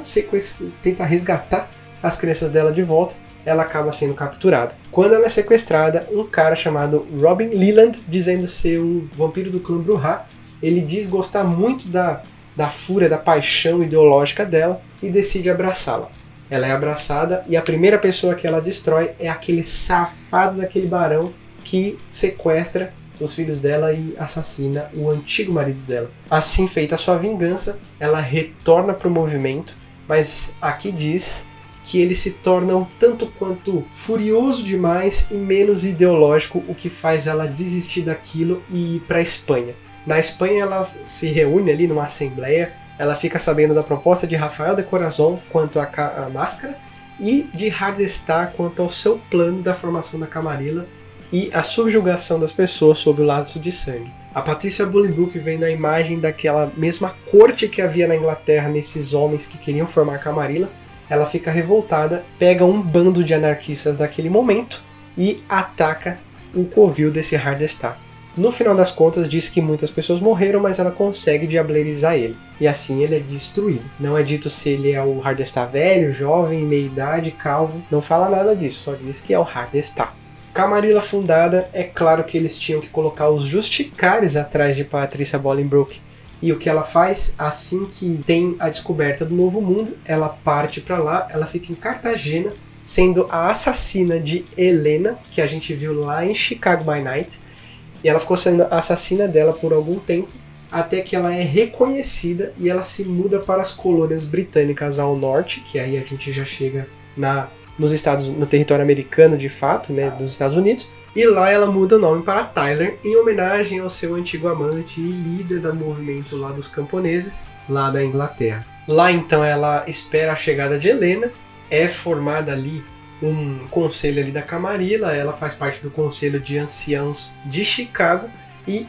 resgatar as crianças dela de volta, ela acaba sendo capturada. Quando ela é sequestrada, um cara chamado Robin Leland, dizendo ser um vampiro do clã Brujah, ele diz gostar muito da fúria, da paixão ideológica dela e decide abraçá-la. Ela é abraçada e a primeira pessoa que ela destrói é aquele safado daquele barão que sequestra os filhos dela e assassina o antigo marido dela. Assim feita a sua vingança, ela retorna para o movimento, mas aqui diz que ele se torna um tanto quanto furioso demais e menos ideológico, o que faz ela desistir daquilo e ir para a Espanha. Na Espanha ela se reúne ali numa assembleia, ela fica sabendo da proposta de Rafael de Corazon quanto à máscara e de Hardestar quanto ao seu plano da formação da Camarilla e a subjugação das pessoas sob o laço de sangue. A Patrícia Bolingbroke vem na imagem daquela mesma corte que havia na Inglaterra nesses homens que queriam formar a Camarilla. Ela fica revoltada, pega um bando de anarquistas daquele momento e ataca o covil desse Hardestar. No final das contas, diz que muitas pessoas morreram, mas ela consegue diablerizar ele. E assim ele é destruído. Não é dito se ele é o Hardestar velho, jovem, meia-idade, calvo. Não fala nada disso, só diz que é o Hardestar. Camarilla fundada, é claro que eles tinham que colocar os Justicares atrás de Patrícia Bolingbroke. E o que ela faz, assim que tem a descoberta do Novo Mundo, ela parte para lá, ela fica em Cartagena, sendo a assassina de Helena, que a gente viu lá em Chicago by Night. E ela ficou sendo a assassina dela por algum tempo, até que ela é reconhecida e ela se muda para as colônias britânicas ao norte, que aí a gente já chega no território americano de fato, né, dos Estados Unidos. E lá ela muda o nome para Tyler, em homenagem ao seu antigo amante e líder do movimento lá dos camponeses, lá da Inglaterra. Lá então ela espera a chegada de Helena, é formada ali um conselho ali da Camarilla, ela faz parte do conselho de anciãos de Chicago e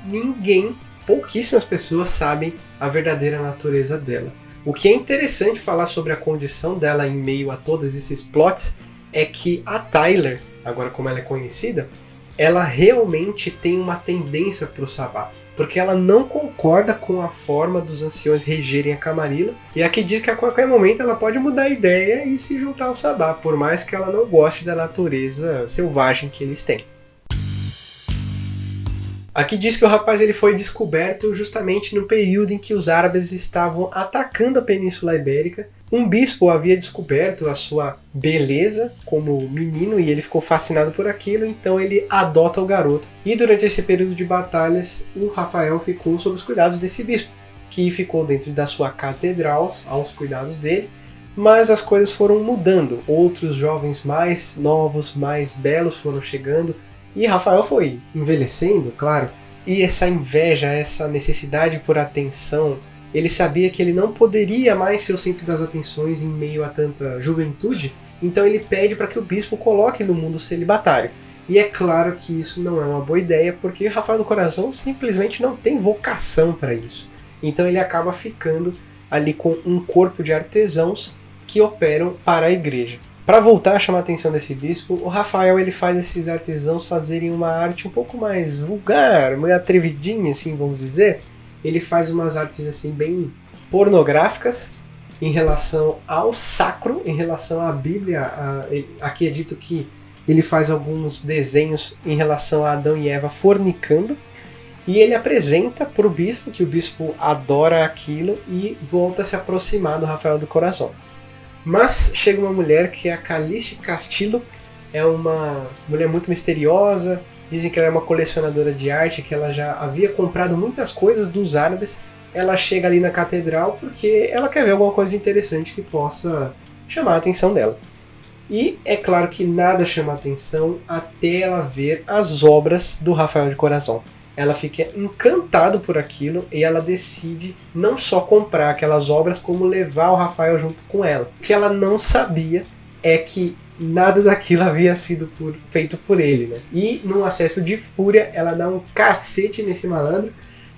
pouquíssimas pessoas sabem a verdadeira natureza dela. O que é interessante falar sobre a condição dela em meio a todos esses plots é que a Tyler, agora como ela é conhecida, ela realmente tem uma tendência para o Sabá, porque ela não concorda com a forma dos anciões regerem a Camarilla, e aqui diz que a qualquer momento ela pode mudar a ideia e se juntar ao Sabá, por mais que ela não goste da natureza selvagem que eles têm. Aqui diz que o rapaz ele foi descoberto justamente no período em que os árabes estavam atacando a Península Ibérica. Um bispo havia descoberto a sua beleza como menino e ele ficou fascinado por aquilo, então ele adota o garoto. E durante esse período de batalhas, o Rafael ficou sob os cuidados desse bispo, que ficou dentro da sua catedral, aos cuidados dele, mas as coisas foram mudando. Outros jovens mais novos, mais belos foram chegando, e Rafael foi envelhecendo, claro, e essa inveja, essa necessidade por atenção, ele sabia que ele não poderia mais ser o centro das atenções em meio a tanta juventude, então ele pede para que o bispo coloque no mundo celibatário. E é claro que isso não é uma boa ideia, porque Rafael do Corazon simplesmente não tem vocação para isso. Então ele acaba ficando ali com um corpo de artesãos que operam para a igreja. Para voltar a chamar a atenção desse bispo, o Rafael ele faz esses artesãos fazerem uma arte um pouco mais vulgar, meio atrevidinha, assim, vamos dizer. Ele faz umas artes assim bem pornográficas em relação ao sacro, em relação à Bíblia. Aqui é dito que ele faz alguns desenhos em relação a Adão e Eva fornicando. E ele apresenta para o bispo, que o bispo adora aquilo e volta a se aproximar do Rafael do Corazon. Mas chega uma mulher que é a Calixte Castillo, é uma mulher muito misteriosa, dizem que ela é uma colecionadora de arte, que ela já havia comprado muitas coisas dos árabes. Ela chega ali na catedral porque ela quer ver alguma coisa de interessante que possa chamar a atenção dela. E é claro que nada chama a atenção até ela ver as obras do Rafael de Corazon. Ela fica encantada por aquilo e ela decide não só comprar aquelas obras, como levar o Rafael junto com ela. O que ela não sabia é que nada daquilo havia sido feito por ele, né? E num acesso de fúria, ela dá um cacete nesse malandro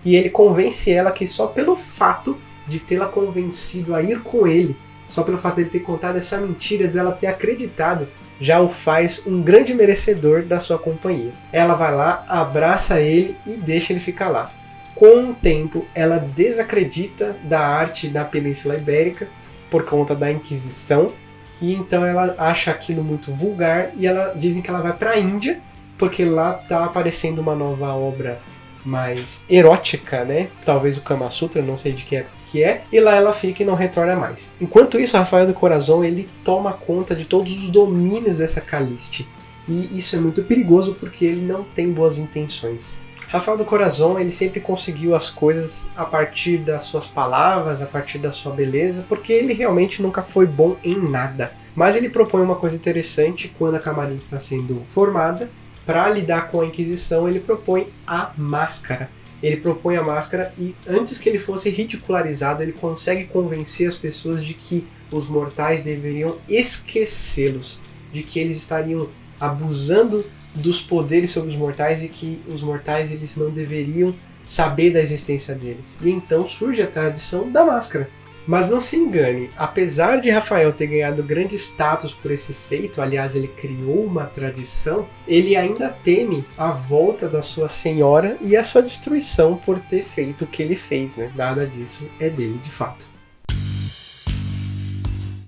e ele convence ela que só pelo fato de tê-la convencido a ir com ele, só pelo fato de ele ter contado essa mentira, dela ter acreditado, já o faz um grande merecedor da sua companhia. Ela vai lá, abraça ele e deixa ele ficar lá. Com o tempo, ela desacredita da arte da Península Ibérica por conta da Inquisição, e então ela acha aquilo muito vulgar e dizem que ela vai para a Índia, porque lá está aparecendo uma nova obra mais erótica, né? Talvez o Kama Sutra, não sei de que época que é, e lá ela fica e não retorna mais. Enquanto isso, Rafael do Corazon, ele toma conta de todos os domínios dessa Calixte, e isso é muito perigoso porque ele não tem boas intenções. Rafael do Corazon, ele sempre conseguiu as coisas a partir das suas palavras, a partir da sua beleza, porque ele realmente nunca foi bom em nada. Mas ele propõe uma coisa interessante quando a Camarilla está sendo formada. Para lidar com a Inquisição, ele propõe a máscara. Ele propõe a máscara e antes que ele fosse ridicularizado, ele consegue convencer as pessoas de que os mortais deveriam esquecê-los, de que eles estariam abusando dos poderes sobre os mortais e que os mortais eles não deveriam saber da existência deles. E então surge a tradição da máscara. Mas não se engane, apesar de Rafael ter ganhado grande status por esse feito, aliás, ele criou uma tradição, ele ainda teme a volta da sua senhora e a sua destruição por ter feito o que ele fez, né? Nada disso é dele de fato.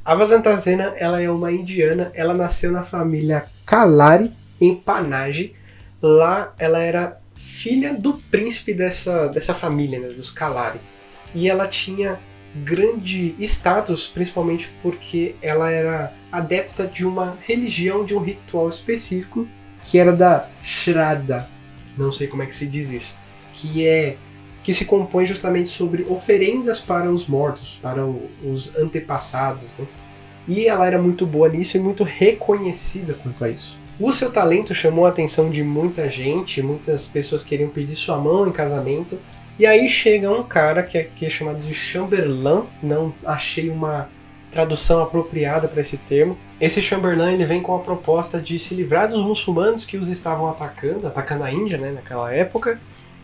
A Vazantasena, ela é uma indiana, ela nasceu na família Kalari, em Panaji. Lá ela era filha do príncipe dessa família, né, dos Kalari. E ela tinha grande status, principalmente porque ela era adepta de uma religião, de um ritual específico, que era da Shraddha, não sei como é que se diz isso, que se compõe justamente sobre oferendas para os mortos, para os antepassados, né? E ela era muito boa nisso e muito reconhecida quanto a isso. O seu talento chamou a atenção de muita gente, muitas pessoas queriam pedir sua mão em casamento. E aí chega um cara que é chamado de Chamberlain, não achei uma tradução apropriada para esse termo. Esse Chamberlain ele vem com a proposta de se livrar dos muçulmanos que os estavam atacando a Índia, né, naquela época,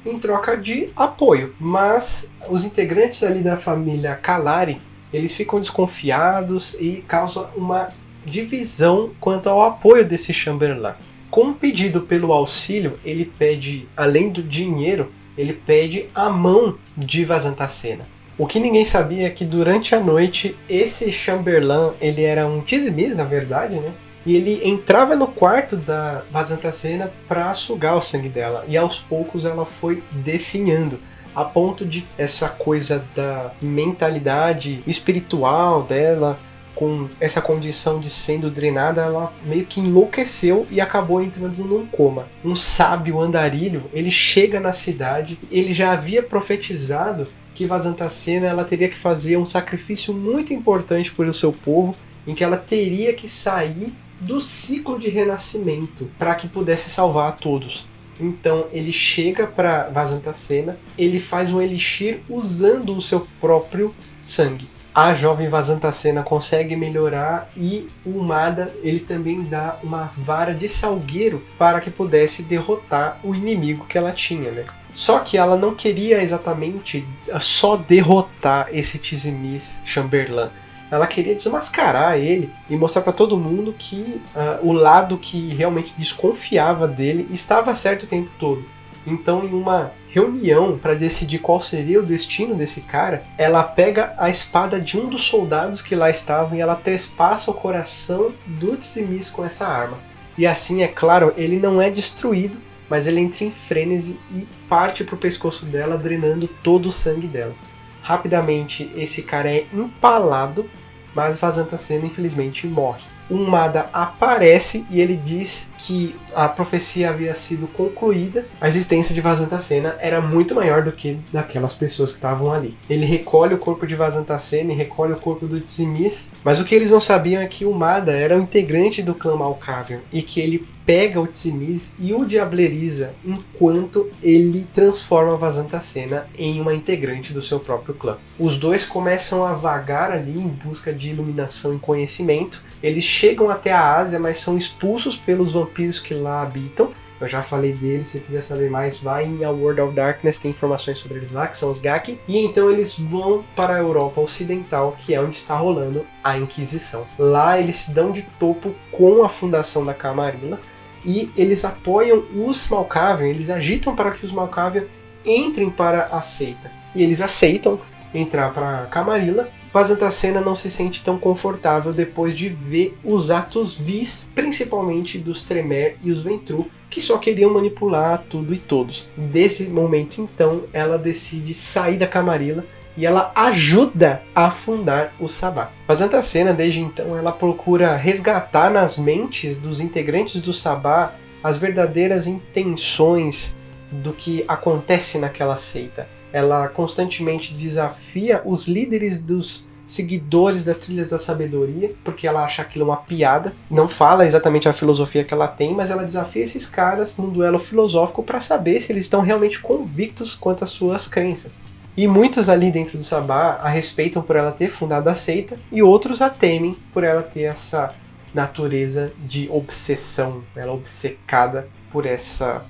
em troca de apoio. Mas os integrantes ali da família Kalari, eles ficam desconfiados e causam uma divisão quanto ao apoio desse Chamberlain. Com pedido pelo auxílio, ele pede, além do dinheiro, ele pede a mão de Vazantasena. O que ninguém sabia é que durante a noite, esse Chamberlain, ele era um Tizimis, na verdade, né? E ele entrava no quarto da Vazantasena para sugar o sangue dela. E aos poucos ela foi definhando, a ponto de essa coisa da mentalidade espiritual dela, com essa condição de sendo drenada, ela meio que enlouqueceu e acabou entrando num coma. Um sábio andarilho, ele chega na cidade, ele já havia profetizado que Vazantasena ela teria que fazer um sacrifício muito importante pelo seu povo, em que ela teria que sair do ciclo de renascimento para que pudesse salvar a todos. Então ele chega para Vazantasena, ele faz um elixir usando o seu próprio sangue. A jovem Vazantasena consegue melhorar e o Mada ele também dá uma vara de salgueiro para que pudesse derrotar o inimigo que ela tinha, né? Só que ela não queria exatamente só derrotar esse Tizimis Chamberlain. Ela queria desmascarar ele e mostrar para todo mundo que o lado que realmente desconfiava dele estava certo o tempo todo. Então, em uma reunião para decidir qual seria o destino desse cara, ela pega a espada de um dos soldados que lá estavam e ela trespassa o coração do Tizimis com essa arma. E assim, é claro, ele não é destruído, mas ele entra em frênese e parte para o pescoço dela, drenando todo o sangue dela. Rapidamente, esse cara é empalado, mas Vazantasena infelizmente morre. Um Mada aparece e ele diz que a profecia havia sido concluída, a existência de Vazantasena era muito maior do que daquelas pessoas que estavam ali. Ele recolhe o corpo de Vazantasena e recolhe o corpo do Tizimis, mas o que eles não sabiam é que o Mada era um integrante do clã Malkavian e que ele pega o Tizimis e o diableriza enquanto ele transforma Vazantasena em uma integrante do seu próprio clã. Os dois começam a vagar ali em busca de iluminação e conhecimento. Eles chegam até a Ásia, mas são expulsos pelos vampiros que lá habitam. Eu já falei deles, se quiser saber mais, vai em A World of Darkness, tem informações sobre eles lá, que são os Gaki. E então eles vão para a Europa Ocidental, que é onde está rolando a Inquisição. Lá eles se dão de topo com a fundação da Camarilla e eles apoiam os Malkavian, eles agitam para que os Malkavian entrem para a seita. E eles aceitam entrar para a Camarilla. Vazantasena não se sente tão confortável depois de ver os atos vis, principalmente dos Tremere e os Ventru, que só queriam manipular tudo e todos. E desse momento, então, ela decide sair da Camarilla e ela ajuda a fundar o Sabá. Vazantasena, desde então, ela procura resgatar nas mentes dos integrantes do Sabá as verdadeiras intenções do que acontece naquela seita. Ela constantemente desafia os líderes dos seguidores das Trilhas da Sabedoria, porque ela acha aquilo uma piada. Não fala exatamente a filosofia que ela tem, mas ela desafia esses caras num duelo filosófico para saber se eles estão realmente convictos quanto às suas crenças. E muitos ali dentro do Sabá a respeitam por ela ter fundado a seita, e outros a temem por ela ter essa natureza de obsessão, ela é obcecada por essa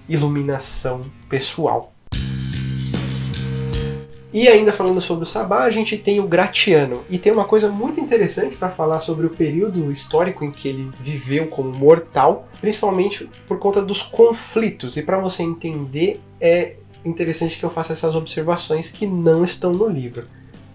iluminação pessoal. E ainda falando sobre o Sabá, a gente tem o Gratiano. E tem uma coisa muito interessante para falar sobre o período histórico em que ele viveu como mortal, principalmente por conta dos conflitos. E para você entender, é interessante que eu faça essas observações que não estão no livro.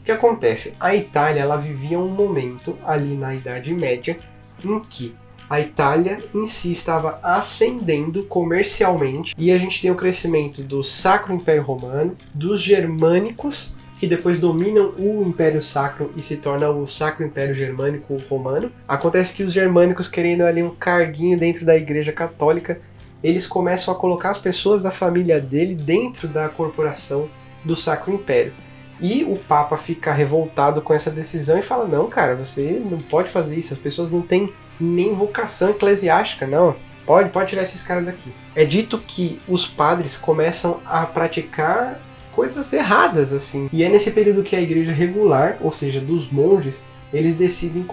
O que acontece? A Itália ela vivia um momento ali na Idade Média em que a Itália em si estava ascendendo comercialmente, e a gente tem o crescimento do Sacro Império Romano, dos germânicos, que depois dominam o Império Sacro e se torna o Sacro Império Germânico Romano. Acontece que os germânicos, querendo ali um carguinho dentro da Igreja Católica, eles começam a colocar as pessoas da família dele dentro da corporação do Sacro Império. E o Papa fica revoltado com essa decisão e fala, não, cara, você não pode fazer isso, as pessoas não têm nem vocação eclesiástica, não. Pode tirar esses caras daqui. É dito que os padres começam a praticar coisas erradas, assim. E é nesse período que a igreja regular, ou seja, dos monges, eles decidem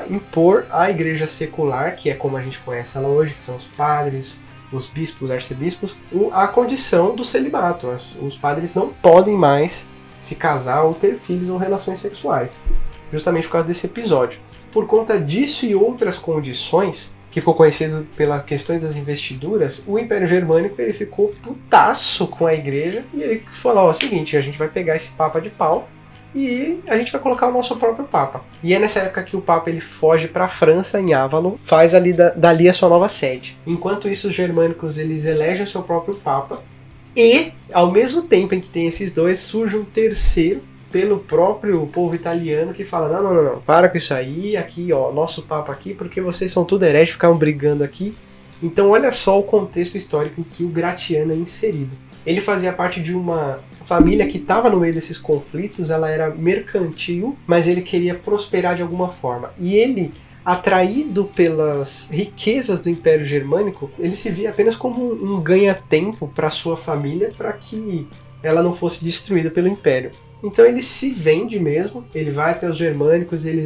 impor à igreja secular, que é como a gente conhece ela hoje, que são os padres, os bispos, os arcebispos, a condição do celibato. Os padres não podem mais se casar ou ter filhos ou relações sexuais, justamente por causa desse episódio. Por conta disso e outras condições, que ficou conhecido pelas questões das investiduras, o Império Germânico ele ficou putaço com a igreja e ele falou, o seguinte, a gente vai pegar esse Papa de pau e a gente vai colocar o nosso próprio Papa. E é nessa época que o Papa ele foge para a França, em Avalon, faz ali dali a sua nova sede. Enquanto isso, os germânicos eles elegem o seu próprio Papa. E, ao mesmo tempo em que tem esses dois, surge um terceiro pelo próprio povo italiano que fala, não, para com isso aí, aqui ó, nosso Papa aqui, porque vocês são tudo hereges, ficaram brigando aqui. Então olha só o contexto histórico em que o Gratiano é inserido. Ele fazia parte de uma família que estava no meio desses conflitos, ela era mercantil, mas ele queria prosperar de alguma forma. E ele, atraído pelas riquezas do Império Germânico, ele se via apenas como um ganha-tempo para sua família, para que ela não fosse destruída pelo Império. Então ele se vende mesmo, ele vai até os germânicos, ele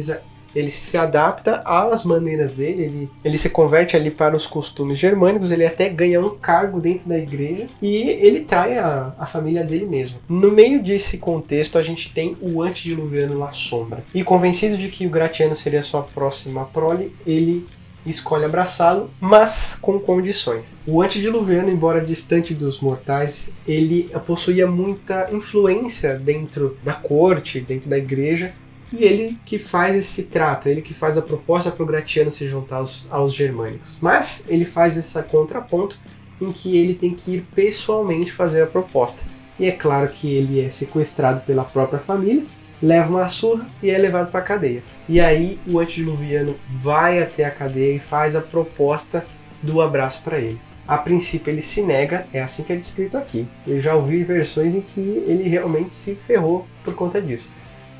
se adapta às maneiras dele, ele se converte ali para os costumes germânicos, ele até ganha um cargo dentro da igreja e ele trai a família dele mesmo. No meio desse contexto a gente tem o antediluviano La Sombra. E convencido de que o Gratiano seria sua próxima prole, ele escolhe abraçá-lo, mas com condições. O antediluviano, embora distante dos mortais, ele possuía muita influência dentro da corte, dentro da igreja, e ele que faz esse trato, ele que faz a proposta para o Gratiano se juntar aos germânicos. Mas ele faz esse contraponto em que ele tem que ir pessoalmente fazer a proposta. E é claro que ele é sequestrado pela própria família, leva uma surra e é levado para a cadeia. E aí o antediluviano vai até a cadeia e faz a proposta do abraço para ele. A princípio ele se nega, é assim que é descrito aqui. Eu já ouvi versões em que ele realmente se ferrou por conta disso.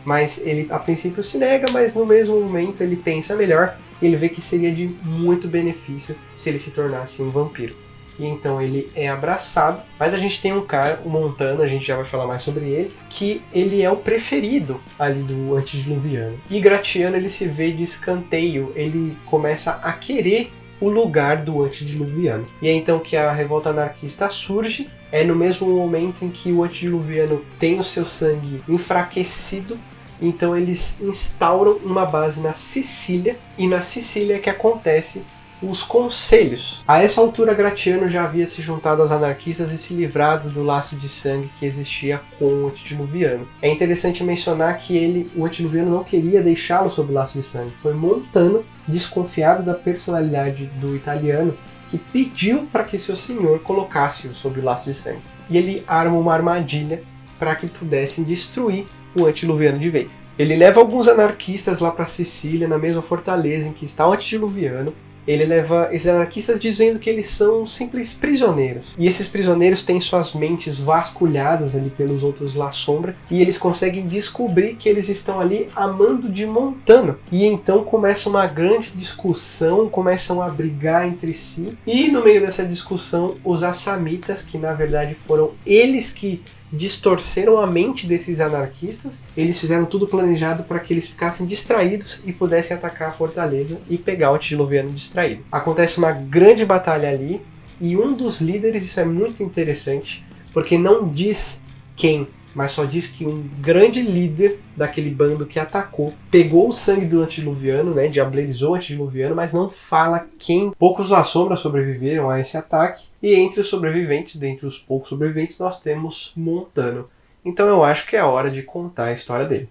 Mas ele a princípio se nega, mas no mesmo momento ele pensa melhor e ele vê que seria de muito benefício se ele se tornasse um vampiro. E então ele é abraçado, mas a gente tem um cara, o Montano, a gente já vai falar mais sobre ele, que ele é o preferido ali do antediluviano. E Gratiano ele se vê de escanteio, ele começa a querer o lugar do antediluviano. E é então que a revolta anarquista surge, é no mesmo momento em que o antediluviano tem o seu sangue enfraquecido, então eles instauram uma base na Sicília, e na Sicília é que acontece os conselhos. A essa altura Gratiano já havia se juntado aos anarquistas e se livrado do laço de sangue que existia com o antediluviano. É interessante mencionar que o antediluviano não queria deixá-lo sob o laço de sangue. Foi Montano, desconfiado da personalidade do italiano, que pediu para que seu senhor colocasse-o sob o laço de sangue. E ele arma uma armadilha para que pudessem destruir o antediluviano de vez. Ele leva alguns anarquistas lá para Sicília, na mesma fortaleza em que está o antediluviano, ele leva esses anarquistas dizendo que eles são simples prisioneiros. E esses prisioneiros têm suas mentes vasculhadas ali pelos outros La Sombra, e eles conseguem descobrir que eles estão ali a mando de Montano. E então começa uma grande discussão, começam a brigar entre si, e no meio dessa discussão, os Assamitas, que na verdade foram eles que distorceram a mente desses anarquistas, eles fizeram tudo planejado para que eles ficassem distraídos e pudessem atacar a fortaleza e pegar o antediluviano distraído. Acontece uma grande batalha ali, e um dos líderes, isso é muito interessante, porque não diz quem, mas só diz que um grande líder daquele bando que atacou pegou o sangue do antediluviano, né, diablerizou o antediluviano, mas não fala quem. Poucos La Sombra sobreviveram a esse ataque, e entre os sobreviventes, dentre os poucos sobreviventes, nós temos Montano. Então eu acho que é a hora de contar a história dele.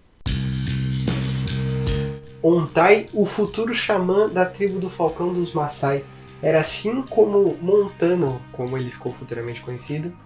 Ontai, o futuro xamã da tribo do Falcão dos Maasai, era assim como Montano, como ele ficou futuramente conhecido,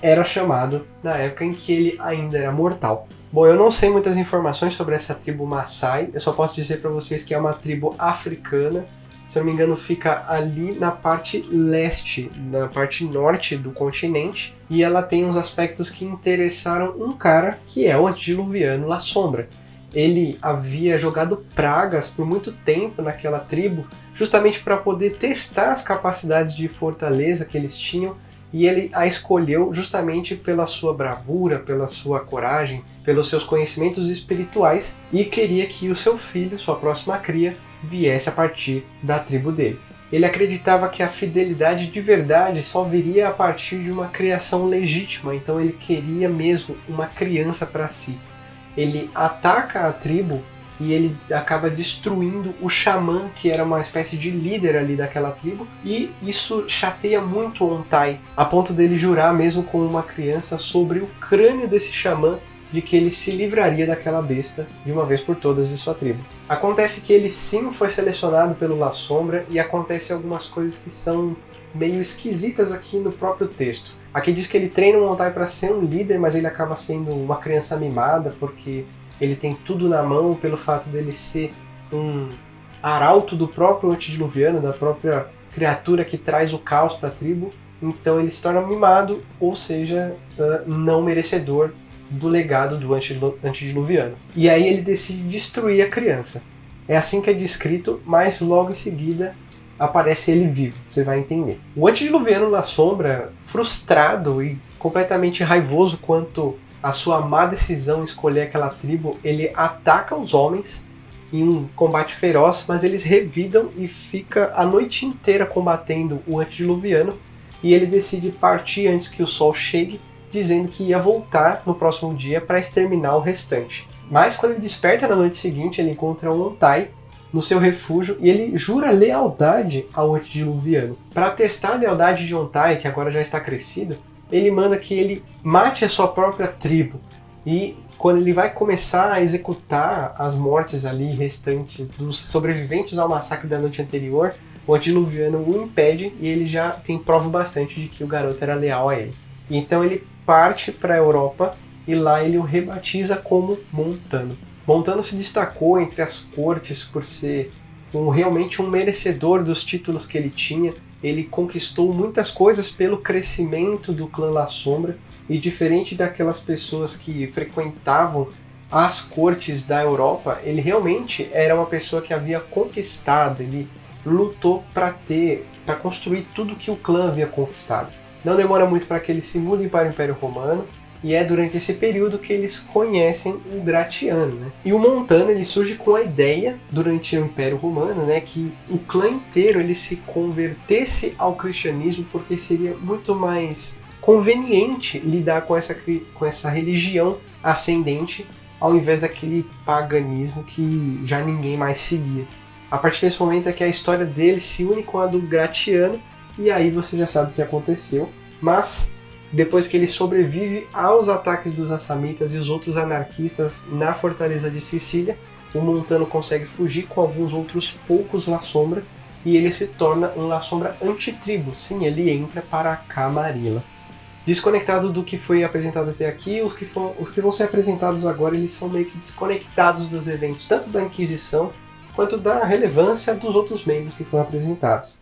era chamado na época em que ele ainda era mortal. Bom, eu não sei muitas informações sobre essa tribo Maasai, eu só posso dizer para vocês que é uma tribo africana, se eu não me engano fica ali na parte leste, na parte norte do continente, e ela tem uns aspectos que interessaram um cara que é o antediluviano La Sombra. Ele havia jogado pragas por muito tempo naquela tribo, justamente para poder testar as capacidades de fortaleza que eles tinham, e ele a escolheu justamente pela sua bravura, pela sua coragem, pelos seus conhecimentos espirituais, e queria que o seu filho, sua próxima cria, viesse a partir da tribo deles. Ele acreditava que a fidelidade de verdade só viria a partir de uma criação legítima, então ele queria mesmo uma criança para si. Ele ataca a tribo e ele acaba destruindo o xamã, que era uma espécie de líder ali daquela tribo, e isso chateia muito o Ontai, a ponto dele jurar mesmo como uma criança sobre o crânio desse xamã, de que ele se livraria daquela besta de uma vez por todas de sua tribo. Acontece que ele sim foi selecionado pelo La Sombra, e acontecem algumas coisas que são meio esquisitas aqui no próprio texto. Aqui diz que ele treina o Ontai para ser um líder, mas ele acaba sendo uma criança mimada, porque ele tem tudo na mão pelo fato dele ser um arauto do próprio antediluviano, da própria criatura que traz o caos para a tribo. Então ele se torna mimado, ou seja, não merecedor do legado do antediluviano. E aí ele decide destruir a criança. É assim que é descrito, mas logo em seguida aparece ele vivo, você vai entender. O antediluviano La Sombra, frustrado e completamente raivoso quanto a sua má decisão em escolher aquela tribo, ele ataca os homens em um combate feroz, mas eles revidam e fica a noite inteira combatendo o antediluviano, e ele decide partir antes que o sol chegue, dizendo que ia voltar no próximo dia para exterminar o restante. Mas quando ele desperta na noite seguinte, ele encontra um Ontai no seu refúgio e ele jura lealdade ao antediluviano. Para testar a lealdade de Ontai, que agora já está crescido, ele manda que ele mate a sua própria tribo, e quando ele vai começar a executar as mortes ali restantes dos sobreviventes ao massacre da noite anterior, o antediluviano o impede, e ele já tem prova bastante de que o garoto era leal a ele. E então ele parte para a Europa, e lá ele o rebatiza como Montano. Montano se destacou entre as cortes por ser realmente um merecedor dos títulos que ele tinha. Ele conquistou muitas coisas pelo crescimento do clã La Sombra, e diferente daquelas pessoas que frequentavam as cortes da Europa, ele realmente era uma pessoa que havia conquistado, ele lutou para construir tudo que o clã havia conquistado. Não demora muito para que eles se mudem para o Império Romano, e é durante esse período que eles conhecem o Gratiano, né? E o Montano ele surge com a ideia, durante o Império Romano, né, que o clã inteiro ele se convertesse ao cristianismo, porque seria muito mais conveniente lidar com essa religião ascendente, ao invés daquele paganismo que já ninguém mais seguia. A partir desse momento é que a história dele se une com a do Gratiano, e aí você já sabe o que aconteceu. Mas depois que ele sobrevive aos ataques dos Assamitas e os outros anarquistas na fortaleza de Sicília, o Montano consegue fugir com alguns outros poucos La Sombra, e ele se torna um La Sombra antitribo. Sim, ele entra para a Camarilla. Desconectado do que foi apresentado até aqui, os que vão ser apresentados agora, eles são meio que desconectados dos eventos, tanto da Inquisição quanto da relevância dos outros membros que foram apresentados.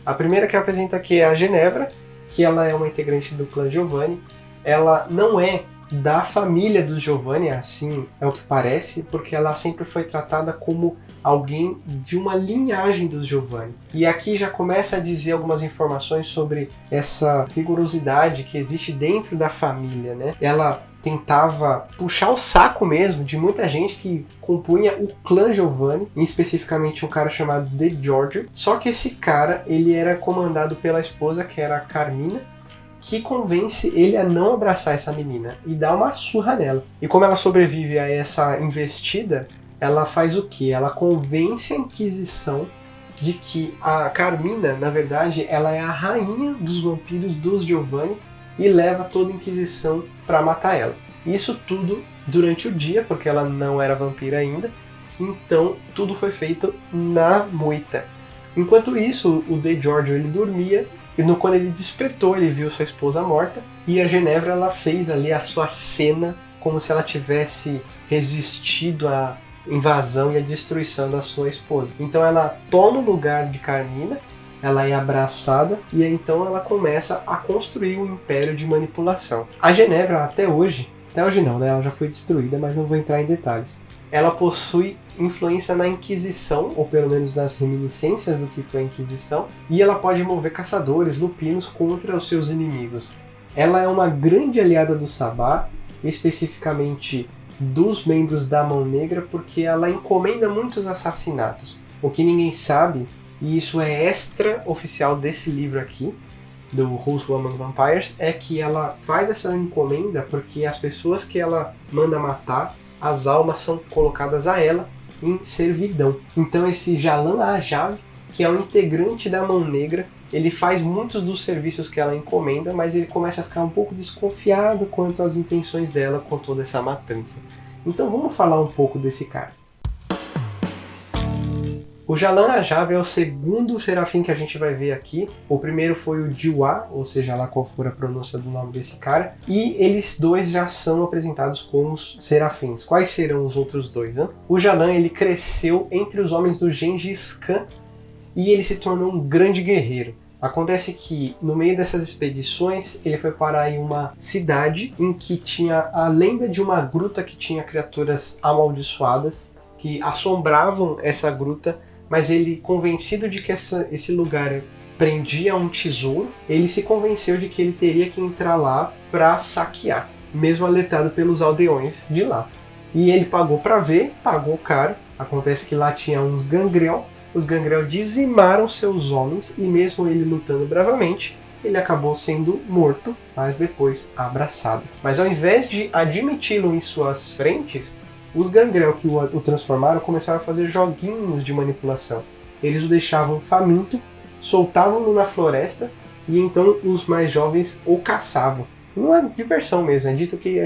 A primeira que apresenta aqui é a Ginevra, que ela é uma integrante do clã Giovanni. Ela não é da família dos Giovanni, assim é o que parece, porque ela sempre foi tratada como alguém de uma linhagem dos Giovanni. E aqui já começa a dizer algumas informações sobre essa rigorosidade que existe dentro da família, né? Ela tentava puxar o saco mesmo de muita gente que compunha o clã Giovanni, especificamente um cara chamado De Giorgio. Só que esse cara, ele era comandado pela esposa, que era a Carmina, que convence ele a não abraçar essa menina e dá uma surra nela. E como ela sobrevive a essa investida, ela faz o quê? Ela convence a Inquisição de que a Carmina, na verdade, ela é a rainha dos vampiros dos Giovanni e leva toda a Inquisição para matar ela. Isso tudo durante o dia, porque ela não era vampira ainda, então tudo foi feito na moita. Enquanto isso, o De Giorgio ele dormia, e quando ele despertou, ele viu sua esposa morta, e a Ginevra ela fez ali a sua cena como se ela tivesse resistido à invasão e à destruição da sua esposa. Então ela toma o lugar de Carmina, ela é abraçada, e então ela começa a construir um império de manipulação. A Ginevra até hoje não, né? Ela já foi destruída, mas não vou entrar em detalhes. Ela possui influência na Inquisição, ou pelo menos nas reminiscências do que foi a Inquisição, e ela pode mover caçadores, lupinos contra os seus inimigos. Ela é uma grande aliada do Sabá, especificamente dos membros da Mão Negra, porque ela encomenda muitos assassinatos. O que ninguém sabe, e isso é extra oficial desse livro aqui, do Who's Who Among Vampires, é que ela faz essa encomenda porque as pessoas que ela manda matar, as almas são colocadas a ela em servidão. Então esse Jalan Ajave, que é um integrante da Mão Negra, ele faz muitos dos serviços que ela encomenda, mas ele começa a ficar um pouco desconfiado quanto às intenções dela com toda essa matança. Então vamos falar um pouco desse cara. O Jalan Ajave é o segundo serafim que a gente vai ver aqui. O primeiro foi o Jiwa, ou seja lá qual for a pronúncia do nome desse cara. E eles dois já são apresentados como serafins. Quais serão os outros dois? Hein? O Jalan ele cresceu entre os homens do Gengis Khan e ele se tornou um grande guerreiro. Acontece que no meio dessas expedições ele foi parar em uma cidade em que tinha a lenda de uma gruta que tinha criaturas amaldiçoadas que assombravam essa gruta. Mas ele, convencido de que esse lugar prendia um tesouro, ele se convenceu de que ele teria que entrar lá para saquear, mesmo alertado pelos aldeões de lá. E ele pagou para ver, pagou caro. Acontece que lá tinha uns gangrel, os gangrel dizimaram seus homens e mesmo ele lutando bravamente, ele acabou sendo morto, mas depois abraçado. Mas ao invés de admiti-lo em suas frentes, os gangrel que o transformaram começaram a fazer joguinhos de manipulação. Eles o deixavam faminto, soltavam-no na floresta e então os mais jovens o caçavam. Uma diversão mesmo, é dito que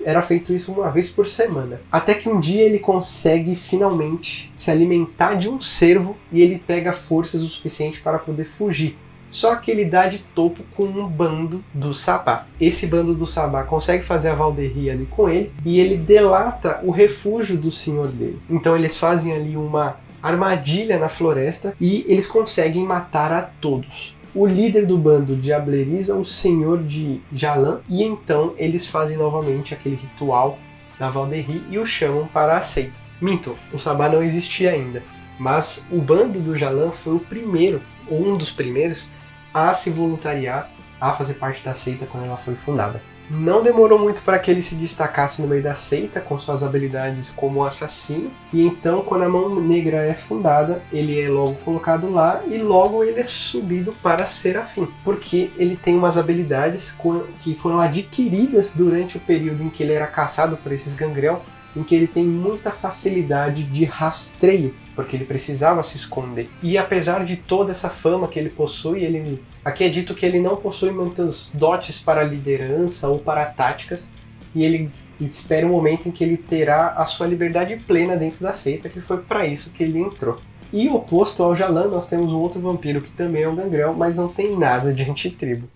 era feito isso uma vez por semana. Até que um dia ele consegue finalmente se alimentar de um cervo e ele pega forças o suficiente para poder fugir. Só que ele dá de topo com um bando do Sabá. Esse bando do Sabá consegue fazer a Valderia ali com ele e ele delata o refúgio do senhor dele. Então eles fazem ali uma armadilha na floresta e eles conseguem matar a todos. O líder do bando diableriza o senhor de Jalan e então eles fazem novamente aquele ritual da Valderia e o chamam para a seita. Minto, o Sabá não existia ainda, mas o bando do Jalan foi o primeiro, ou um dos primeiros, a se voluntariar a fazer parte da seita quando ela foi fundada. Não demorou muito para que ele se destacasse no meio da seita com suas habilidades como assassino, e então quando a Mão Negra é fundada, ele é logo colocado lá e logo ele é subido para serafim, porque ele tem umas habilidades que foram adquiridas durante o período em que ele era caçado por esses gangrel, em que ele tem muita facilidade de rastreio, porque ele precisava se esconder. E apesar de toda essa fama que ele possui, aqui é dito que ele não possui muitos dotes para liderança ou para táticas, e ele espera um momento em que ele terá a sua liberdade plena dentro da seita, que foi para isso que ele entrou. E oposto ao Jalan, nós temos um outro vampiro que também é um gangrel, mas não tem nada de antitribo.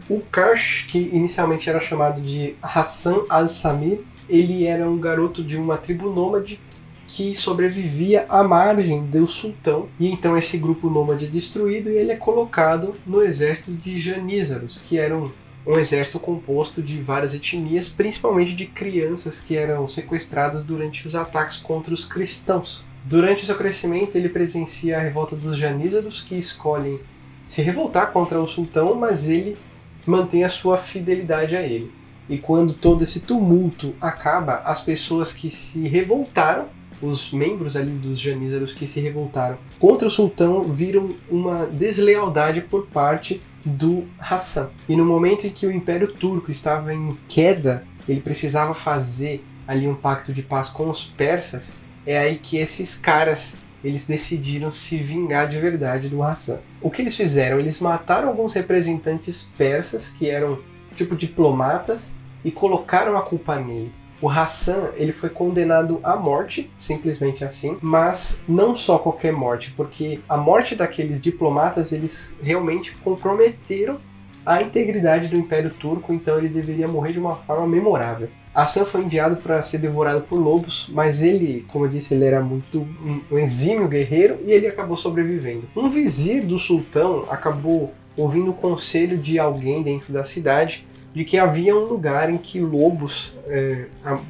O Karsh, que inicialmente era chamado de Hassan al-Samir, ele era um garoto de uma tribo nômade que sobrevivia à margem do sultão, e então esse grupo nômade é destruído e ele é colocado no exército de janízaros, que era um exército composto de várias etnias, principalmente de crianças que eram sequestradas durante os ataques contra os cristãos. Durante o seu crescimento, ele presencia a revolta dos janízaros, que escolhem se revoltar contra o sultão, mas ele mantém a sua fidelidade a ele. E quando todo esse tumulto acaba, as pessoas que se revoltaram, os membros ali dos janízaros que se revoltaram contra o sultão, viram uma deslealdade por parte do Hassan. E no momento em que o Império Turco estava em queda, ele precisava fazer ali um pacto de paz com os persas, é aí que esses caras eles decidiram se vingar de verdade do Hassan. O que eles fizeram? Eles mataram alguns representantes persas, que eram tipo diplomatas, e colocaram a culpa nele. O Hassan ele foi condenado à morte, simplesmente assim, mas não só qualquer morte, porque a morte daqueles diplomatas eles realmente comprometeram a integridade do Império Turco, então ele deveria morrer de uma forma memorável. Hassan foi enviado para ser devorado por lobos, mas ele, como eu disse, ele era muito um exímio guerreiro e ele acabou sobrevivendo. Um vizir do sultão acabou ouvindo o conselho de alguém dentro da cidade de que havia um lugar em que lobos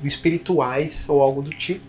espirituais ou algo do tipo,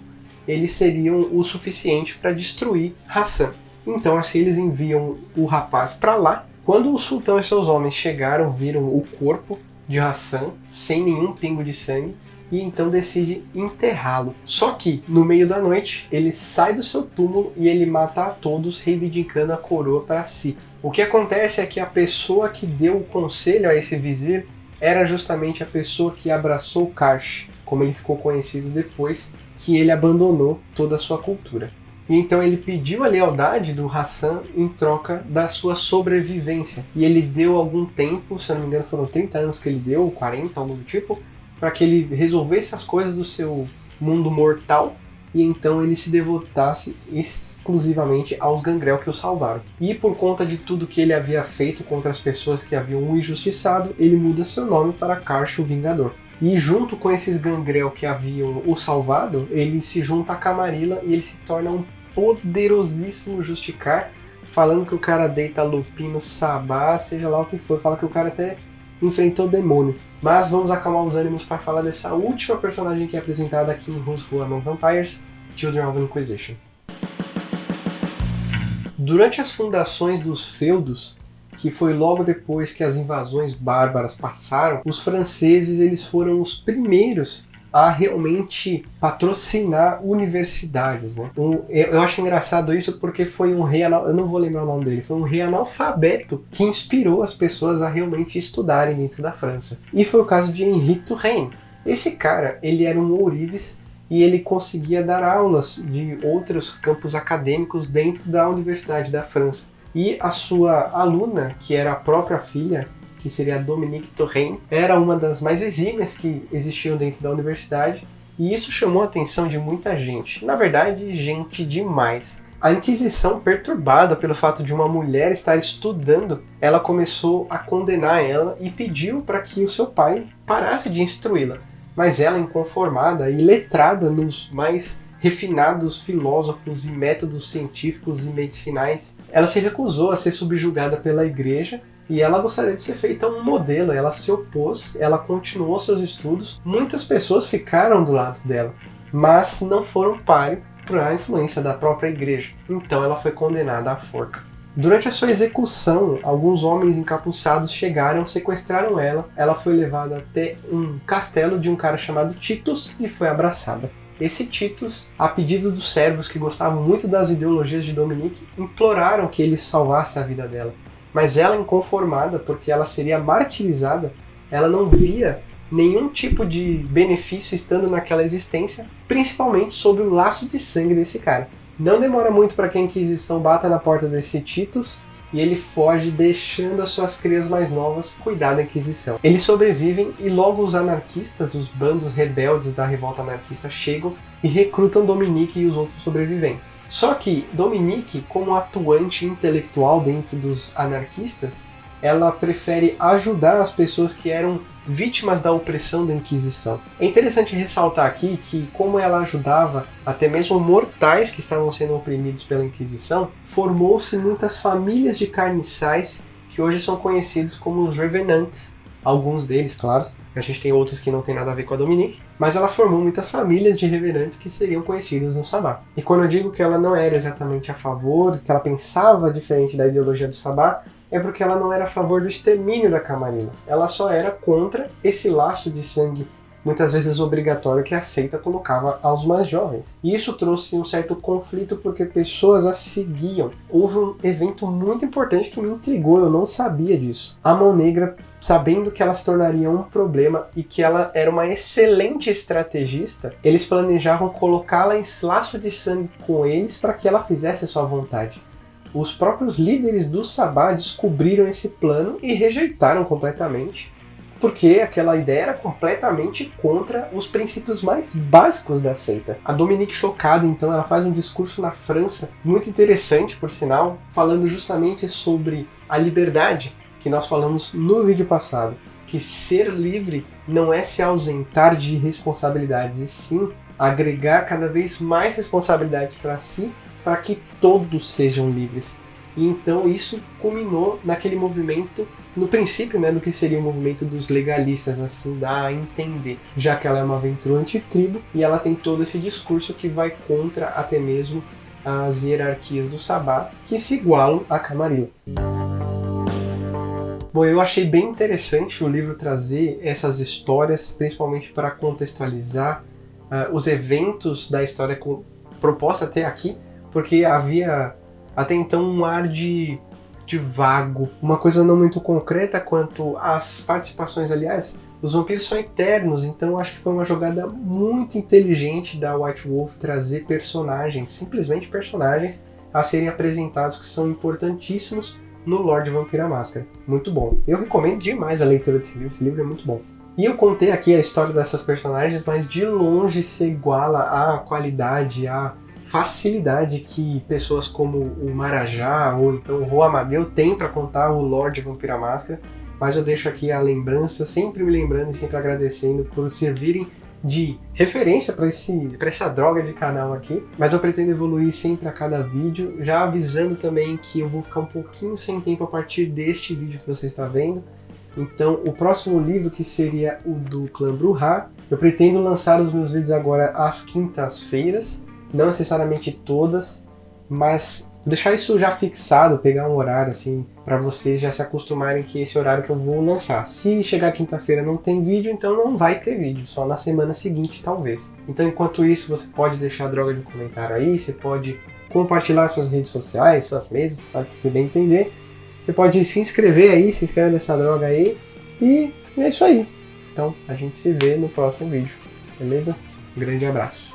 eles seriam o suficiente para destruir Hassan. Então assim eles enviam o rapaz para lá. Quando o sultão e seus homens chegaram, viram o corpo de Hassan sem nenhum pingo de sangue e então decide enterrá-lo. Só que no meio da noite ele sai do seu túmulo e ele mata a todos, reivindicando a coroa para si. O que acontece é que a pessoa que deu o conselho a esse vizir era justamente a pessoa que abraçou Karsh, como ele ficou conhecido depois que ele abandonou toda a sua cultura. E então ele pediu a lealdade do Hassan em troca da sua sobrevivência. E ele deu algum tempo, se eu não me engano foram 30 anos que ele deu, 40, algo do tipo, para que ele resolvesse as coisas do seu mundo mortal e então ele se devotasse exclusivamente aos gangrel que o salvaram. E por conta de tudo que ele havia feito contra as pessoas que haviam o injustiçado, ele muda seu nome para Karsh o Vingador. E junto com esses gangrel que haviam o salvado, ele se junta a Camarilla e ele se torna um poderosíssimo Justicar, falando que o cara deita Lupino, Sabá, seja lá o que for, fala que o cara até enfrentou o demônio. Mas vamos acalmar os ânimos para falar dessa última personagem que é apresentada aqui em Who's Who Among Vampires, Children of Inquisition. Durante as fundações dos feudos, que foi logo depois que as invasões bárbaras passaram, os franceses eles foram os primeiros a realmente patrocinar universidades, né? Eu acho engraçado isso porque foi um rei, eu não vou lembrar o nome dele, foi um rei analfabeto que inspirou as pessoas a realmente estudarem dentro da França. E foi o caso de Henri Turenne. Esse cara, ele era um ourives e ele conseguia dar aulas de outros campos acadêmicos dentro da Universidade da França. E a sua aluna, que era a própria filha, que seria a Dominique Turenne, era uma das mais exímias que existiam dentro da universidade, e isso chamou a atenção de muita gente. Na verdade, gente demais. A Inquisição, perturbada pelo fato de uma mulher estar estudando, ela começou a condenar ela e pediu para que o seu pai parasse de instruí-la. Mas ela, inconformada e letrada nos mais refinados filósofos e métodos científicos e medicinais, ela se recusou a ser subjugada pela igreja e ela gostaria de ser feita um modelo. Ela se opôs, ela continuou seus estudos, muitas pessoas ficaram do lado dela, mas não foram páreo para a influência da própria igreja, então ela foi condenada à forca. Durante a sua execução, alguns homens encapuçados chegaram, sequestraram ela, ela foi levada até um castelo de um cara chamado Titus e foi abraçada. Esse Titus, a pedido dos servos que gostavam muito das ideologias de Dominique, imploraram que ele salvasse a vida dela. Mas ela, inconformada, porque ela seria martirizada, ela não via nenhum tipo de benefício estando naquela existência, principalmente sob o laço de sangue desse cara. Não demora muito para que a Inquisição bata na porta desse Titus e ele foge, deixando as suas crias mais novas cuidar da Inquisição. Eles sobrevivem e logo os anarquistas, os bandos rebeldes da revolta anarquista chegam e recrutam Dominique e os outros sobreviventes. Só que Dominique, como atuante intelectual dentro dos anarquistas, ela prefere ajudar as pessoas que eram vítimas da opressão da Inquisição. É interessante ressaltar aqui que, como ela ajudava até mesmo mortais que estavam sendo oprimidos pela Inquisição, formou-se muitas famílias de carniçais que hoje são conhecidos como os Revenants. Alguns deles, claro. A gente tem outros que não tem nada a ver com a Dominique, mas ela formou muitas famílias de revenantes que seriam conhecidas no Sabá. E quando eu digo que ela não era exatamente a favor, que ela pensava diferente da ideologia do Sabá, é porque ela não era a favor do extermínio da Camarilla. Ela só era contra esse laço de sangue, muitas vezes obrigatório, que a seita colocava aos mais jovens. E isso trouxe um certo conflito porque pessoas a seguiam. Houve um evento muito importante que me intrigou, eu não sabia disso. A Mão Negra, sabendo que ela se tornaria um problema e que ela era uma excelente estrategista, eles planejavam colocá-la em laço de sangue com eles para que ela fizesse a sua vontade. Os próprios líderes do Sabá descobriram esse plano e rejeitaram completamente, porque aquela ideia era completamente contra os princípios mais básicos da seita. A Dominique, chocada, então, ela faz um discurso na França, muito interessante, por sinal, falando justamente sobre a liberdade que nós falamos no vídeo passado, que ser livre não é se ausentar de responsabilidades, e sim agregar cada vez mais responsabilidades para si, para que todos sejam livres. E então isso culminou naquele movimento, no princípio, do que seria o movimento dos legalistas, assim dá a entender, já que ela é uma aventura antitribo e ela tem todo esse discurso que vai contra até mesmo as hierarquias do Sabá, que se igualam à Camarilla. Bom, eu achei bem interessante o livro trazer essas histórias, principalmente para contextualizar os eventos da história proposta até aqui, porque havia até então um ar de vago, uma coisa não muito concreta quanto às participações. Aliás, os vampiros são eternos, então acho que foi uma jogada muito inteligente da White Wolf trazer personagens, simplesmente personagens, a serem apresentados que são importantíssimos no lore de Vampiro à Máscara. Muito bom. Eu recomendo demais a leitura desse livro, esse livro é muito bom. E eu contei aqui a história dessas personagens, mas de longe se iguala à qualidade, à facilidade que pessoas como o Marajá ou então o Rô Amadeu têm para contar o lore de Vampiro à Máscara, mas eu deixo aqui a lembrança, sempre me lembrando e sempre agradecendo por servirem de referência para essa droga de canal aqui, mas eu pretendo evoluir sempre a cada vídeo, já avisando também que eu vou ficar um pouquinho sem tempo a partir deste vídeo que você está vendo. Então o próximo livro, que seria o do Clã Brujah, eu pretendo lançar os meus vídeos agora às quintas-feiras, não necessariamente todas, mas deixar isso já fixado, pegar um horário assim, para vocês já se acostumarem que esse horário que eu vou lançar. Se chegar quinta-feira não tem vídeo, então não vai ter vídeo, só na semana seguinte talvez. Então enquanto isso você pode deixar a droga de um comentário aí, você pode compartilhar suas redes sociais, suas mesas, faz você bem entender. Você pode se inscrever aí, se inscreve nessa droga aí, e é isso aí. Então a gente se vê no próximo vídeo, beleza? Um grande abraço.